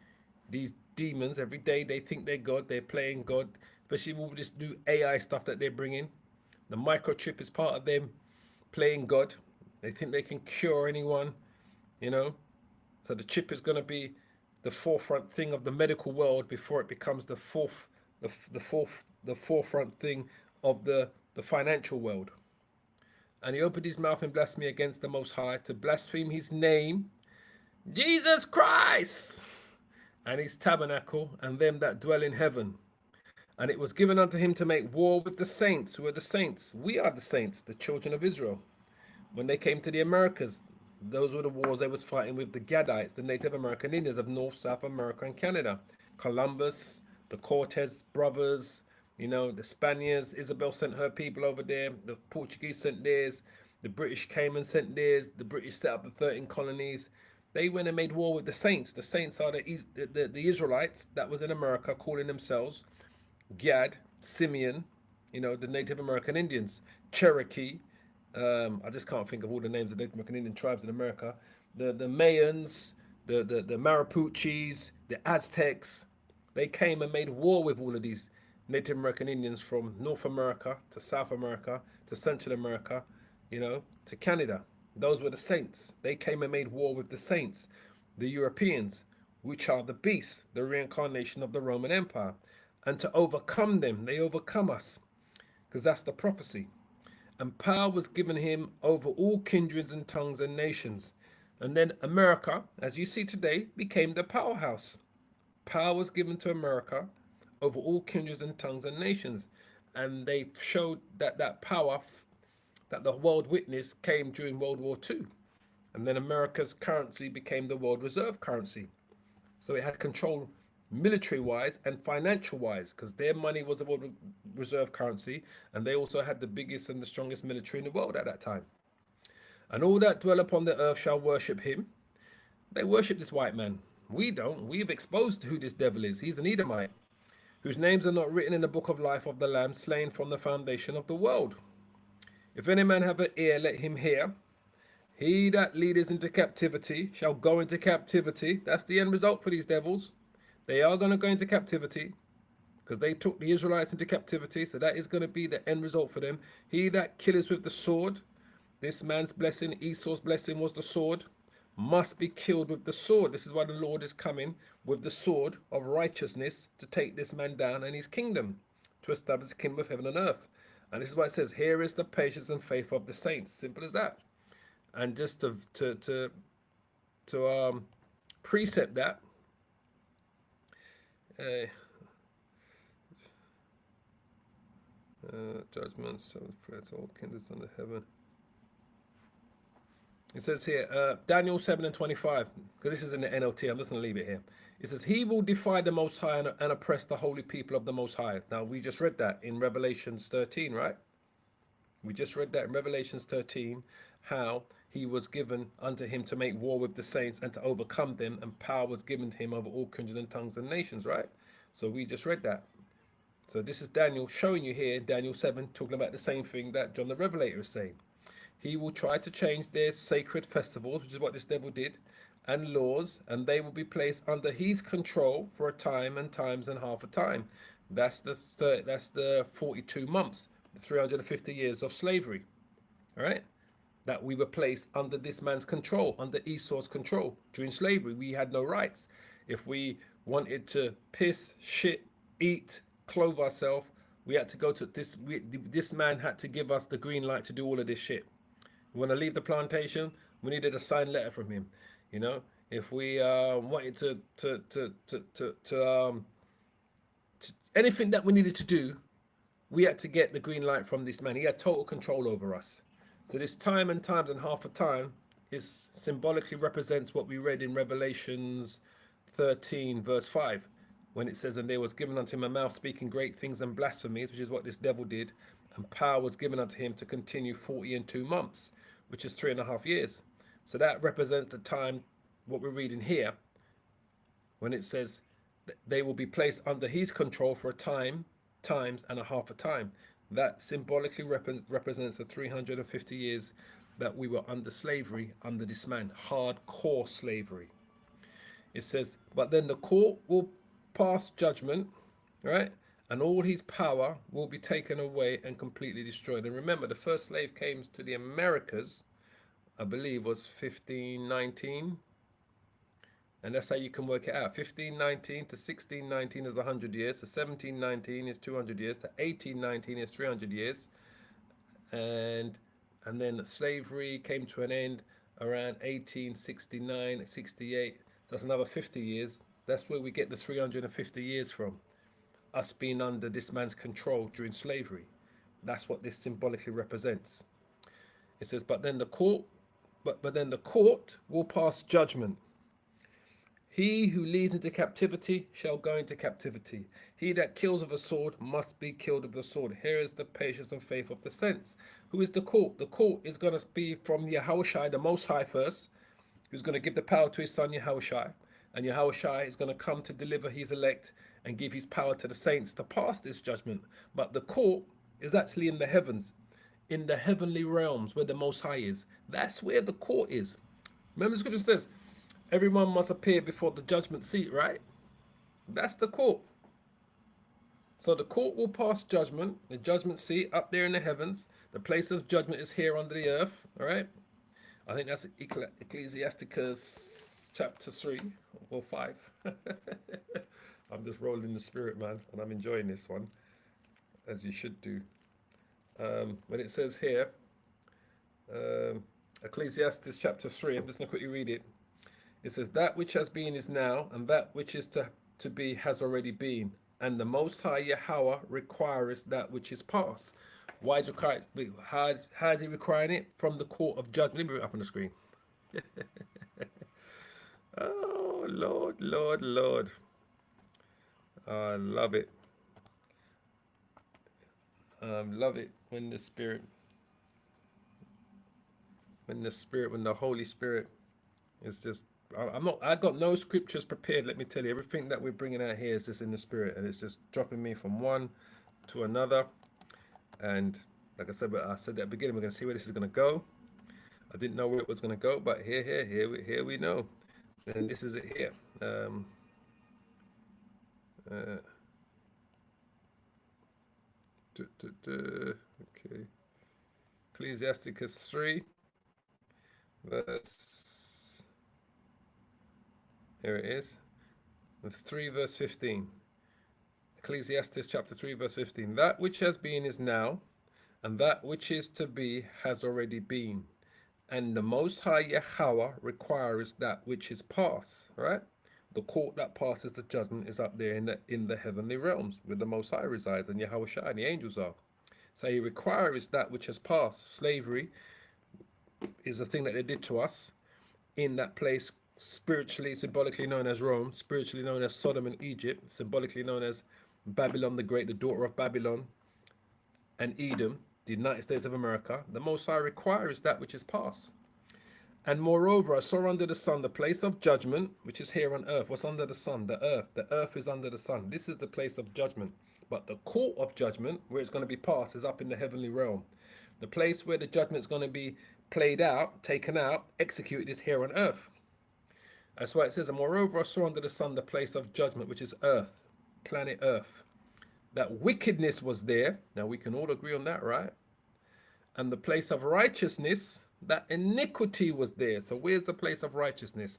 These demons, every day they think they're God, they're playing God, especially with all this new AI stuff that they're bringing. The microchip is part of them playing God. They think they can cure anyone, you know. So the chip is going to be the forefront thing of the medical world before it becomes the forefront thing of the financial world. And he opened his mouth in blasphemy against the Most High, to blaspheme his name, Jesus Christ, and his tabernacle, and them that dwell in heaven. And it was given unto him to make war with the saints. Who are the saints? We are the saints, the children of Israel. When they came to the Americas, Those were the wars they was fighting with the Gadites, the Native American Indians of North, South America, and Canada. Columbus, the Cortez brothers, you know, the Spaniards. Isabel sent her people over there. The Portuguese sent theirs. The British came and sent theirs. The British set up the 13 colonies. They went and made war with the Saints. The Saints are the Israelites that was in America, calling themselves Gad, Simeon, you know, the Native American Indians, Cherokee. I just can't think of all the names of Native American Indian tribes in America. The Mayans, the Marapuchis, the Aztecs. They came and made war with all of these Native American Indians from North America to South America to Central America, you know, to Canada. Those were the Saints. They came and made war with the Saints, the Europeans, which are the beasts, the reincarnation of the Roman Empire. And to overcome them, they overcome us, because that's the prophecy. And power was given him over all kindreds and tongues and nations. And then America, as you see today, became the powerhouse. Power was given to America over all kindreds and tongues and nations. And they showed that that power, that the world witness, came during World War II. And then America's currency became the world reserve currency. So it had control military-wise and financial-wise, because their money was the world reserve currency, and they also had the biggest and the strongest military in the world at that time. And all that dwell upon the earth shall worship him. They worship this white man. We don't. We've exposed who this devil is. He's an Edomite, whose names are not written in the book of life of the Lamb, slain from the foundation of the world. If any man have an ear, let him hear. He that leadeth into captivity shall go into captivity. That's the end result for these devils. They are going to go into captivity, because they took the Israelites into captivity. So that is going to be the end result for them. He that killeth with the sword, this man's blessing, Esau's blessing was the sword, must be killed with the sword. This is why the Lord is coming with the sword of righteousness to take this man down and his kingdom, to establish the kingdom of heaven and earth. And this is why it says, here is the patience and faith of the saints. Simple as that. And just to precept that, judgments, all kindreds under heaven. It says here, Daniel 7 and 25, because this is in the NLT, I'm just going to leave it here. It says, he will defy the Most High and oppress the holy people of the Most High. Now, we just read that in Revelations 13, right? We just read that in Revelations 13, how he was given unto him to make war with the saints and to overcome them, and power was given to him over all kindreds and tongues and nations, right? So we just read that. So this is Daniel showing you here, Daniel 7, talking about the same thing that John the Revelator is saying. He will try to change their sacred festivals, which is what this devil did, and laws, and they will be placed under his control for a time and times and half a time. That's the 42 months, the 350 years of slavery, all right? That we were placed under this man's control, under Esau's control. During slavery, we had no rights. If we wanted to piss, shit, eat, clothe ourselves, we had to go to this. This man had to give us the green light to do all of this shit. We want to leave the plantation, we needed a signed letter from him. You know, if we wanted to anything that we needed to do, we had to get the green light from this man. He had total control over us. So this time and times and half a time is symbolically represents what we read in Revelations 13 verse 5, when it says, and there was given unto him a mouth speaking great things and blasphemies, which is what this devil did, and power was given unto him to continue 40 and 2 months, which is 3.5 years. So that represents the time, what we're reading here, when it says that they will be placed under his control for a time, times and a half a time. That symbolically represents the 350 years that we were under slavery, under this man, hardcore slavery. It says, but then the court will pass judgment, right? And all his power will be taken away and completely destroyed. And remember, the first slave came to the Americas, I believe, was 1519. And that's how you can work it out. 1519 to 1619 is 100 years. To 1719 is 200 years. To 1819 is 300 years. And then slavery came to an end around 1869, 68. So that's another 50 years. That's where we get the 350 years from. Us being under this man's control during slavery. That's what this symbolically represents. It says, but then the court but then the court will pass judgment. He who leads into captivity shall go into captivity. He that kills with a sword must be killed with the sword. Here is the patience and faith of the saints. Who is the court? The court is going to be from Yahushua, the Most High first, who's going to give the power to his son Yahushua. And Yahushua is going to come to deliver his elect and give his power to the saints to pass this judgment. But the court is actually in the heavens, in the heavenly realms where the Most High is. That's where the court is. Remember the scripture says, everyone must appear before the judgment seat, right? That's the court. So the court will pass judgment, the judgment seat up there in the heavens. The place of judgment is here under the earth, all right? I think that's Ecclesiasticus chapter 3 or 5. I'm just rolling in the spirit, man, and I'm enjoying this one, as you should do. When it says here, Ecclesiastes chapter 3, I'm just going to quickly read it. It says, that which has been is now, and that which is to be has already been. And the Most High Yahweh requires that which is past. Why is it required? How is he requiring it? From the court of judgment. Let me bring it up on the screen. Oh, Lord, Lord, Lord. I love it. Love it when the Holy Spirit is just, I got no scriptures prepared, let me tell you. Everything that we're bringing out here is just in the Spirit, and it's just dropping me from one to another. And like I said, at the beginning, we're going to see where this is going to go. I didn't know where it was going to go, but here we know. And this is it here. Okay. Ecclesiasticus 3, verse, here it is, 3 verse 15. Ecclesiastes chapter 3 verse 15. That which has been is now, and that which is to be has already been. And the Most High Yahweh requires that which is past, right? The court that passes the judgment is up there in the heavenly realms where the Most High resides, and Yahushua and the angels are. So he requires that which has passed. Slavery is the thing that they did to us in that place, spiritually, symbolically known as Rome, spiritually known as Sodom and Egypt, symbolically known as Babylon the Great, the daughter of Babylon, and Edom, the United States of America. The Most High requires that which is past. And moreover, I saw under the sun the place of judgment, which is here on earth. What's under the sun? The earth. The earth is under the sun. This is the place of judgment. But the court of judgment, where it's going to be passed, is up in the heavenly realm. The place where the judgment is going to be played out, taken out, executed is here on earth. That's why it says, and moreover, I saw under the sun the place of judgment, which is earth, planet earth. That wickedness was there. Now we can all agree on that, right? And the place of righteousness, that iniquity was there. So where's the place of righteousness?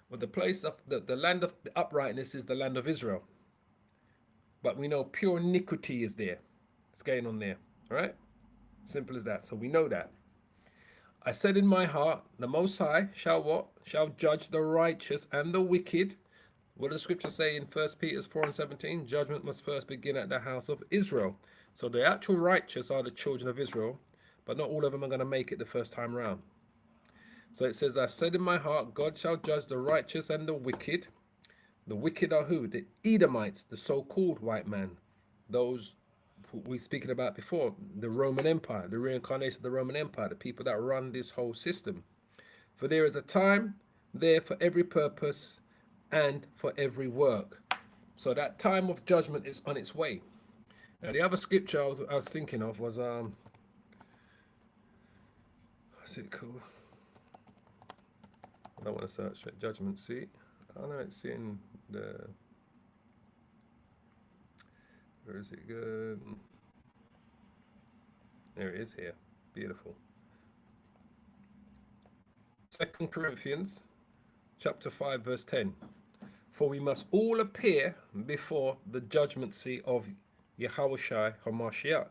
Well, the place of the land of the uprightness is the land of Israel. But we know pure iniquity is there. It's going on there, all right? Simple as that. So we know that. I said in my heart, the Most High shall what? Shall judge the righteous and the wicked. What does the scripture say in 1 Peter 4:17? Judgment must first begin at the house of Israel. So the actual righteous are the children of Israel, but not all of them are going to make it the first time round. So it says, I said in my heart, God shall judge the righteous and the wicked. The wicked are who? The Edomites, the so-called white man. Those who we're speaking about before, the Roman Empire, the reincarnation of the Roman Empire, the people that run this whole system. For there is a time there for every purpose and for every work. So that time of judgment is on its way. Now the other scripture I was thinking of was what's it called? I don't want to search it. Judgment seat. I know it's in the, where is it good? There it is here. Beautiful. 2 Corinthians chapter 5 verse 10. For we must all appear before the judgment seat of Yahushua HaMashiach.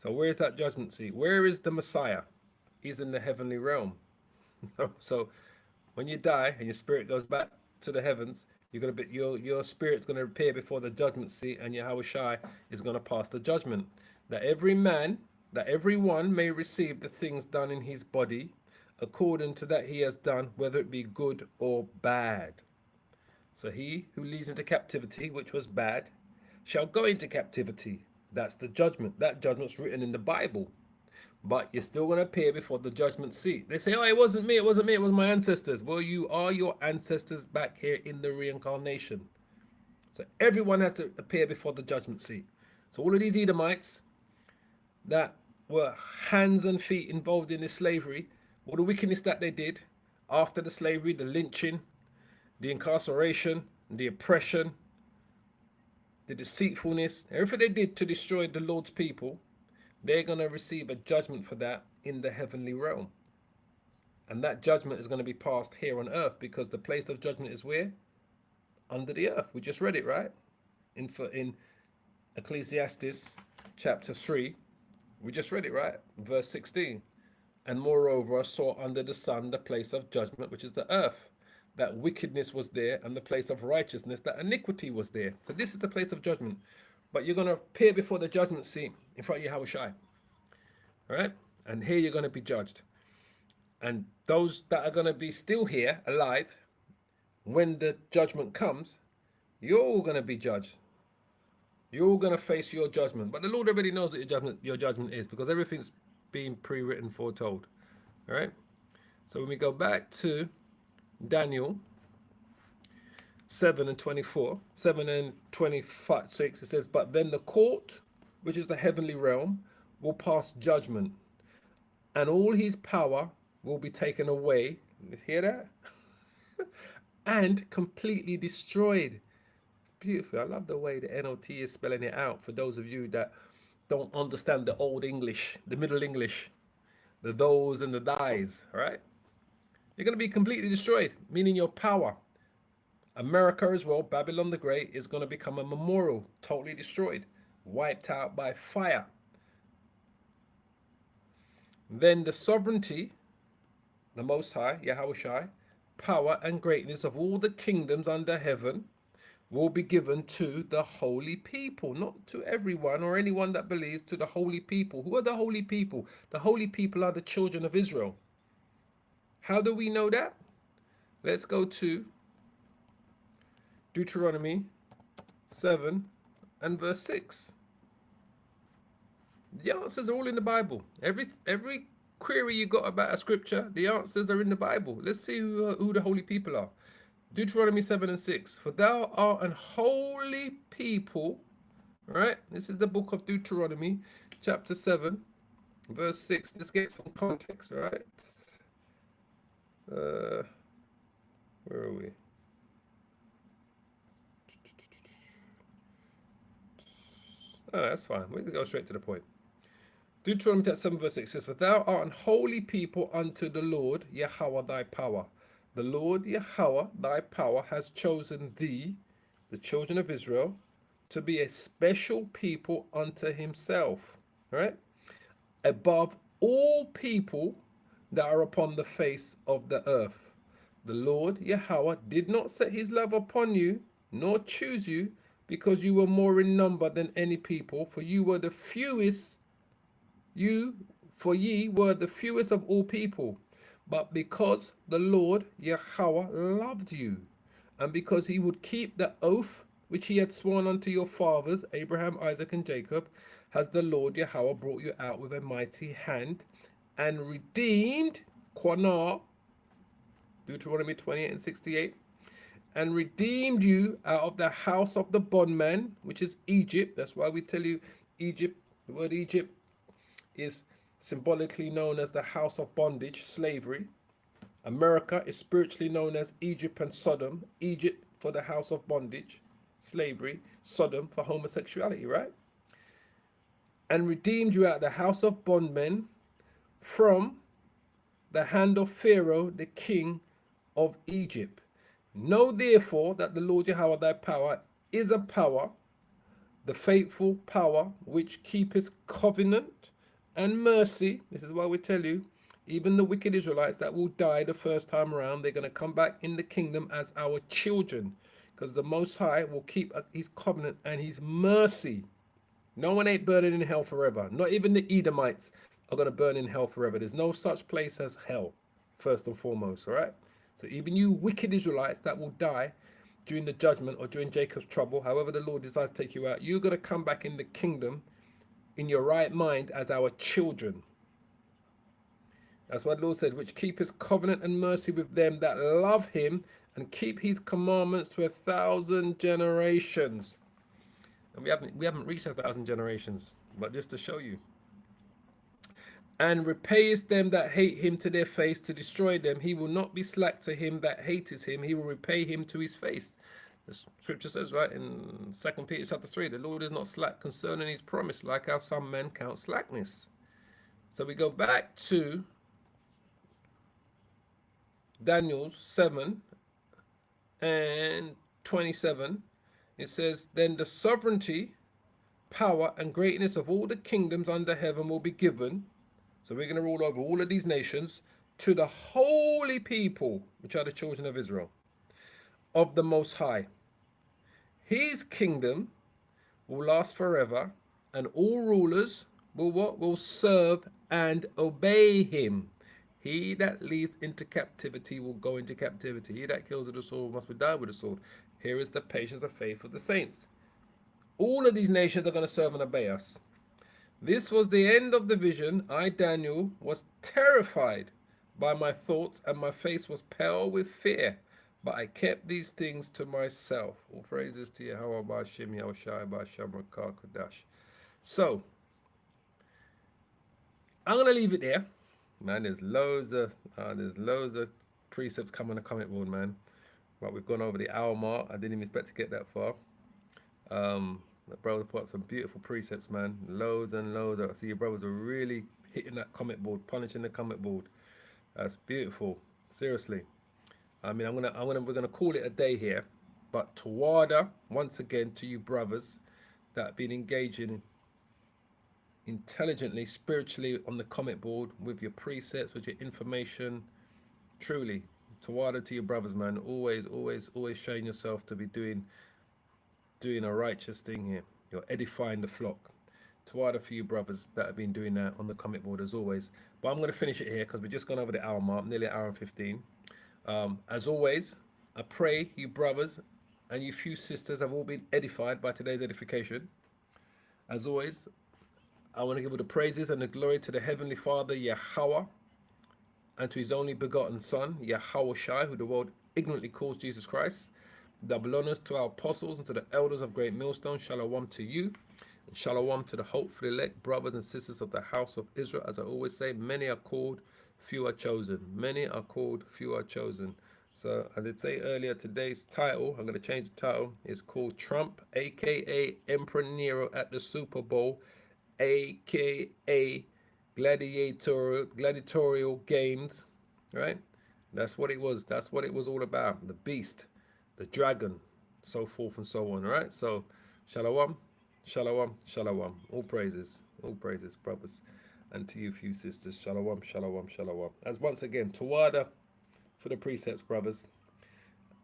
So where is that judgment seat? Where is the Messiah? He's in the heavenly realm. So when you die and your spirit goes back to the heavens, you're gonna be, your spirit's gonna appear before the judgment seat, and Yahushua is gonna pass the judgment. That every man, that everyone may receive the things done in his body according to that he has done, whether it be good or bad. So he who leads into captivity, which was bad, shall go into captivity. That's the judgment. That judgment's written in the Bible. But you're still going to appear before the judgment seat. They say, oh, it wasn't me, it wasn't me, it was my ancestors. Well, you are your ancestors back here in the reincarnation. So everyone has to appear before the judgment seat. So all of these Edomites that were hands and feet involved in this slavery, all the wickedness that they did after the slavery, the lynching, the incarceration, the oppression, the deceitfulness, everything they did to destroy the Lord's people, they're going to receive a judgment for that in the heavenly realm. And that judgment is going to be passed here on earth, because the place of judgment is where? Under the earth. We just read it, right? In Ecclesiastes chapter 3. We just read it, right? Verse 16. And moreover, I saw under the sun the place of judgment, which is the earth. That wickedness was there, and the place of righteousness, that iniquity was there. So this is the place of judgment. But you're going to appear before the judgment seat in front of Yahushua. All right? And here you're going to be judged. And those that are going to be still here, alive, when the judgment comes, you're all going to be judged. You're all going to face your judgment. But the Lord already knows what your judgment is, because everything's been pre-written, foretold. All right? So when we go back to Daniel 7 and 24, 7 and 26, it says, but then the court, which is the heavenly realm, will pass judgment, and all his power will be taken away. You hear that? And completely destroyed. It's beautiful. I love the way the NLT is spelling it out for those of you that don't understand the old English, the Middle English, the those and the thys, right? You're going to be completely destroyed, meaning your power. America as well, Babylon the Great, is going to become a memorial, totally destroyed, wiped out by fire. Then the sovereignty, the Most High, Yahushua, power and greatness of all the kingdoms under heaven will be given to the holy people, not to everyone or anyone that believes, to the holy people. Who are the holy people? The holy people are the children of Israel. How do we know that? Let's go to Deuteronomy 7 and verse 6. The answers are all in the Bible. Every query you got about a scripture, the answers are in the Bible. Let's see who the holy people are. Deuteronomy 7 and 6. For thou art an holy people. Right? This is the book of Deuteronomy, chapter 7, verse 6. Let's get some context, right? Where are we? Oh, that's fine. We'll go straight to the point. Deuteronomy 7 verse 6 says, for thou art an holy people unto the Lord, Yahweh thy power. The Lord, Yahweh thy power, has chosen thee, the children of Israel, to be a special people unto himself, right? Above all people that are upon the face of the earth. The Lord, Yahweh, did not set his love upon you, nor choose you, because you were more in number than any people, for you were the fewest, for ye were the fewest of all people. But because the Lord Yahweh loved you, and because he would keep the oath which he had sworn unto your fathers, Abraham, Isaac, and Jacob, has the Lord Yahweh brought you out with a mighty hand, and redeemed, Quanah, Deuteronomy 28 and 68, and redeemed you out of the house of the bondman, which is Egypt. That's why we tell you Egypt, the word Egypt is symbolically known as the house of bondage, slavery. America is spiritually known as Egypt and Sodom. Egypt for the house of bondage, slavery. Sodom for homosexuality, right? And redeemed you out of the house of bondmen from the hand of Pharaoh, the king of Egypt. Know therefore that the Lord Yahweh thy power is a power, the faithful power which keepeth covenant and mercy. This is why we tell you, even the wicked Israelites that will die the first time around, they're going to come back in the kingdom as our children, because the Most High will keep his covenant and his mercy. No one ain't burning in hell forever. Not even the Edomites are going to burn in hell forever. There's no such place as hell. first and foremost, all right? So even you wicked Israelites that will die during the judgment or during Jacob's trouble, however the Lord decides to take you out, you're going to come back in the kingdom in your right mind as our children. That's what the Lord said, which keep his covenant and mercy with them that love him and keep his commandments to 1,000 generations. And we haven't reached 1,000 generations, but just to show you. And repayest them that hate him to their face to destroy them. He will not be slack to him that hateth him. He will repay him to his face. The scripture says, right, in 2 Peter chapter 3, the Lord is not slack concerning his promise, like how some men count slackness. So we go back to Daniel 7 and 27. It says, then the sovereignty, power, and greatness of all the kingdoms under heaven will be given. So we're going to rule over all of these nations to the holy people, which are the children of Israel, of the Most High. His kingdom will last forever, and all rulers will what? Will serve and obey him. He that leads into captivity will go into captivity. He that kills with the sword must be died with the sword. Here is the patience of faith of the saints. All of these nations are going to serve and obey us. This was the end of the vision. I, Daniel, was terrified by my thoughts, and my face was pale with fear. But I kept these things to myself. All praises to Yahweh Ba'Shem Yahushai Ba'Shem Rakah Kodash. So, I'm going to leave it there. Man, there's loads of precepts coming on the comment board, man. But we've gone over the hour mark. I didn't even expect to get that far. The brothers put up some beautiful precepts, man. Loads and loads. I see your brothers are really hitting that comment board, punishing the comment board. That's beautiful. Seriously. I mean, we're gonna call it a day here. But Tawada, once again, to you brothers that have been engaging intelligently, spiritually on the comment board with your precepts, with your information. Truly, Tawada to your brothers, man. Always showing yourself to be doing a righteous thing here. You're edifying the flock. Tawada for you brothers that have been doing that on the comment board as always. But I'm going to finish it here because we've just gone over the hour mark, nearly an hour and 15. As always, I pray you brothers and you few sisters have all been edified by today's edification. As always, I want to give all the praises and the glory to the Heavenly Father, Yahweh, and to his only begotten Son, Yahweh Shai, who the world ignorantly calls Jesus Christ. Double honors to our apostles and to the elders of Great Millstone. Shalom to you. And shalom to the hopeful elect brothers and sisters of the house of Israel. As I always say, many are called, few are chosen. Many are called, few are chosen. So I did say earlier, today's title, I'm going to change the title, is called Trump, a.k.a. Emperor Nero at the Super Bowl, a.k.a. Gladiatorial games, right? That's what it was. That's what it was all about. The beast, the dragon, so forth and so on, all right? So, shalom, shalom, shalom. All praises, brothers. And to you, few sisters, shalom, shalom, shalom. As once again, Tawada for the precepts, brothers.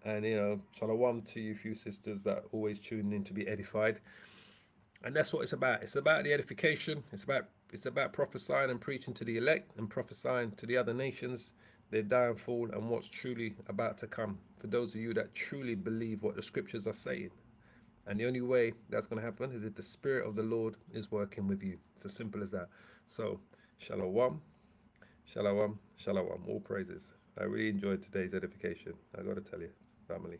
And, you know, shalom to you, few sisters that always tune in to be edified. And that's what it's about. It's about the edification. It's about prophesying and preaching to the elect and prophesying to the other nations, their downfall and what's truly about to come. For those of you that truly believe what the scriptures are saying. And the only way that's going to happen is if the Spirit of the Lord is working with you. It's as simple as that. So, shalom, shalom, shalom. All praises. I really enjoyed today's edification. I got to tell you, family.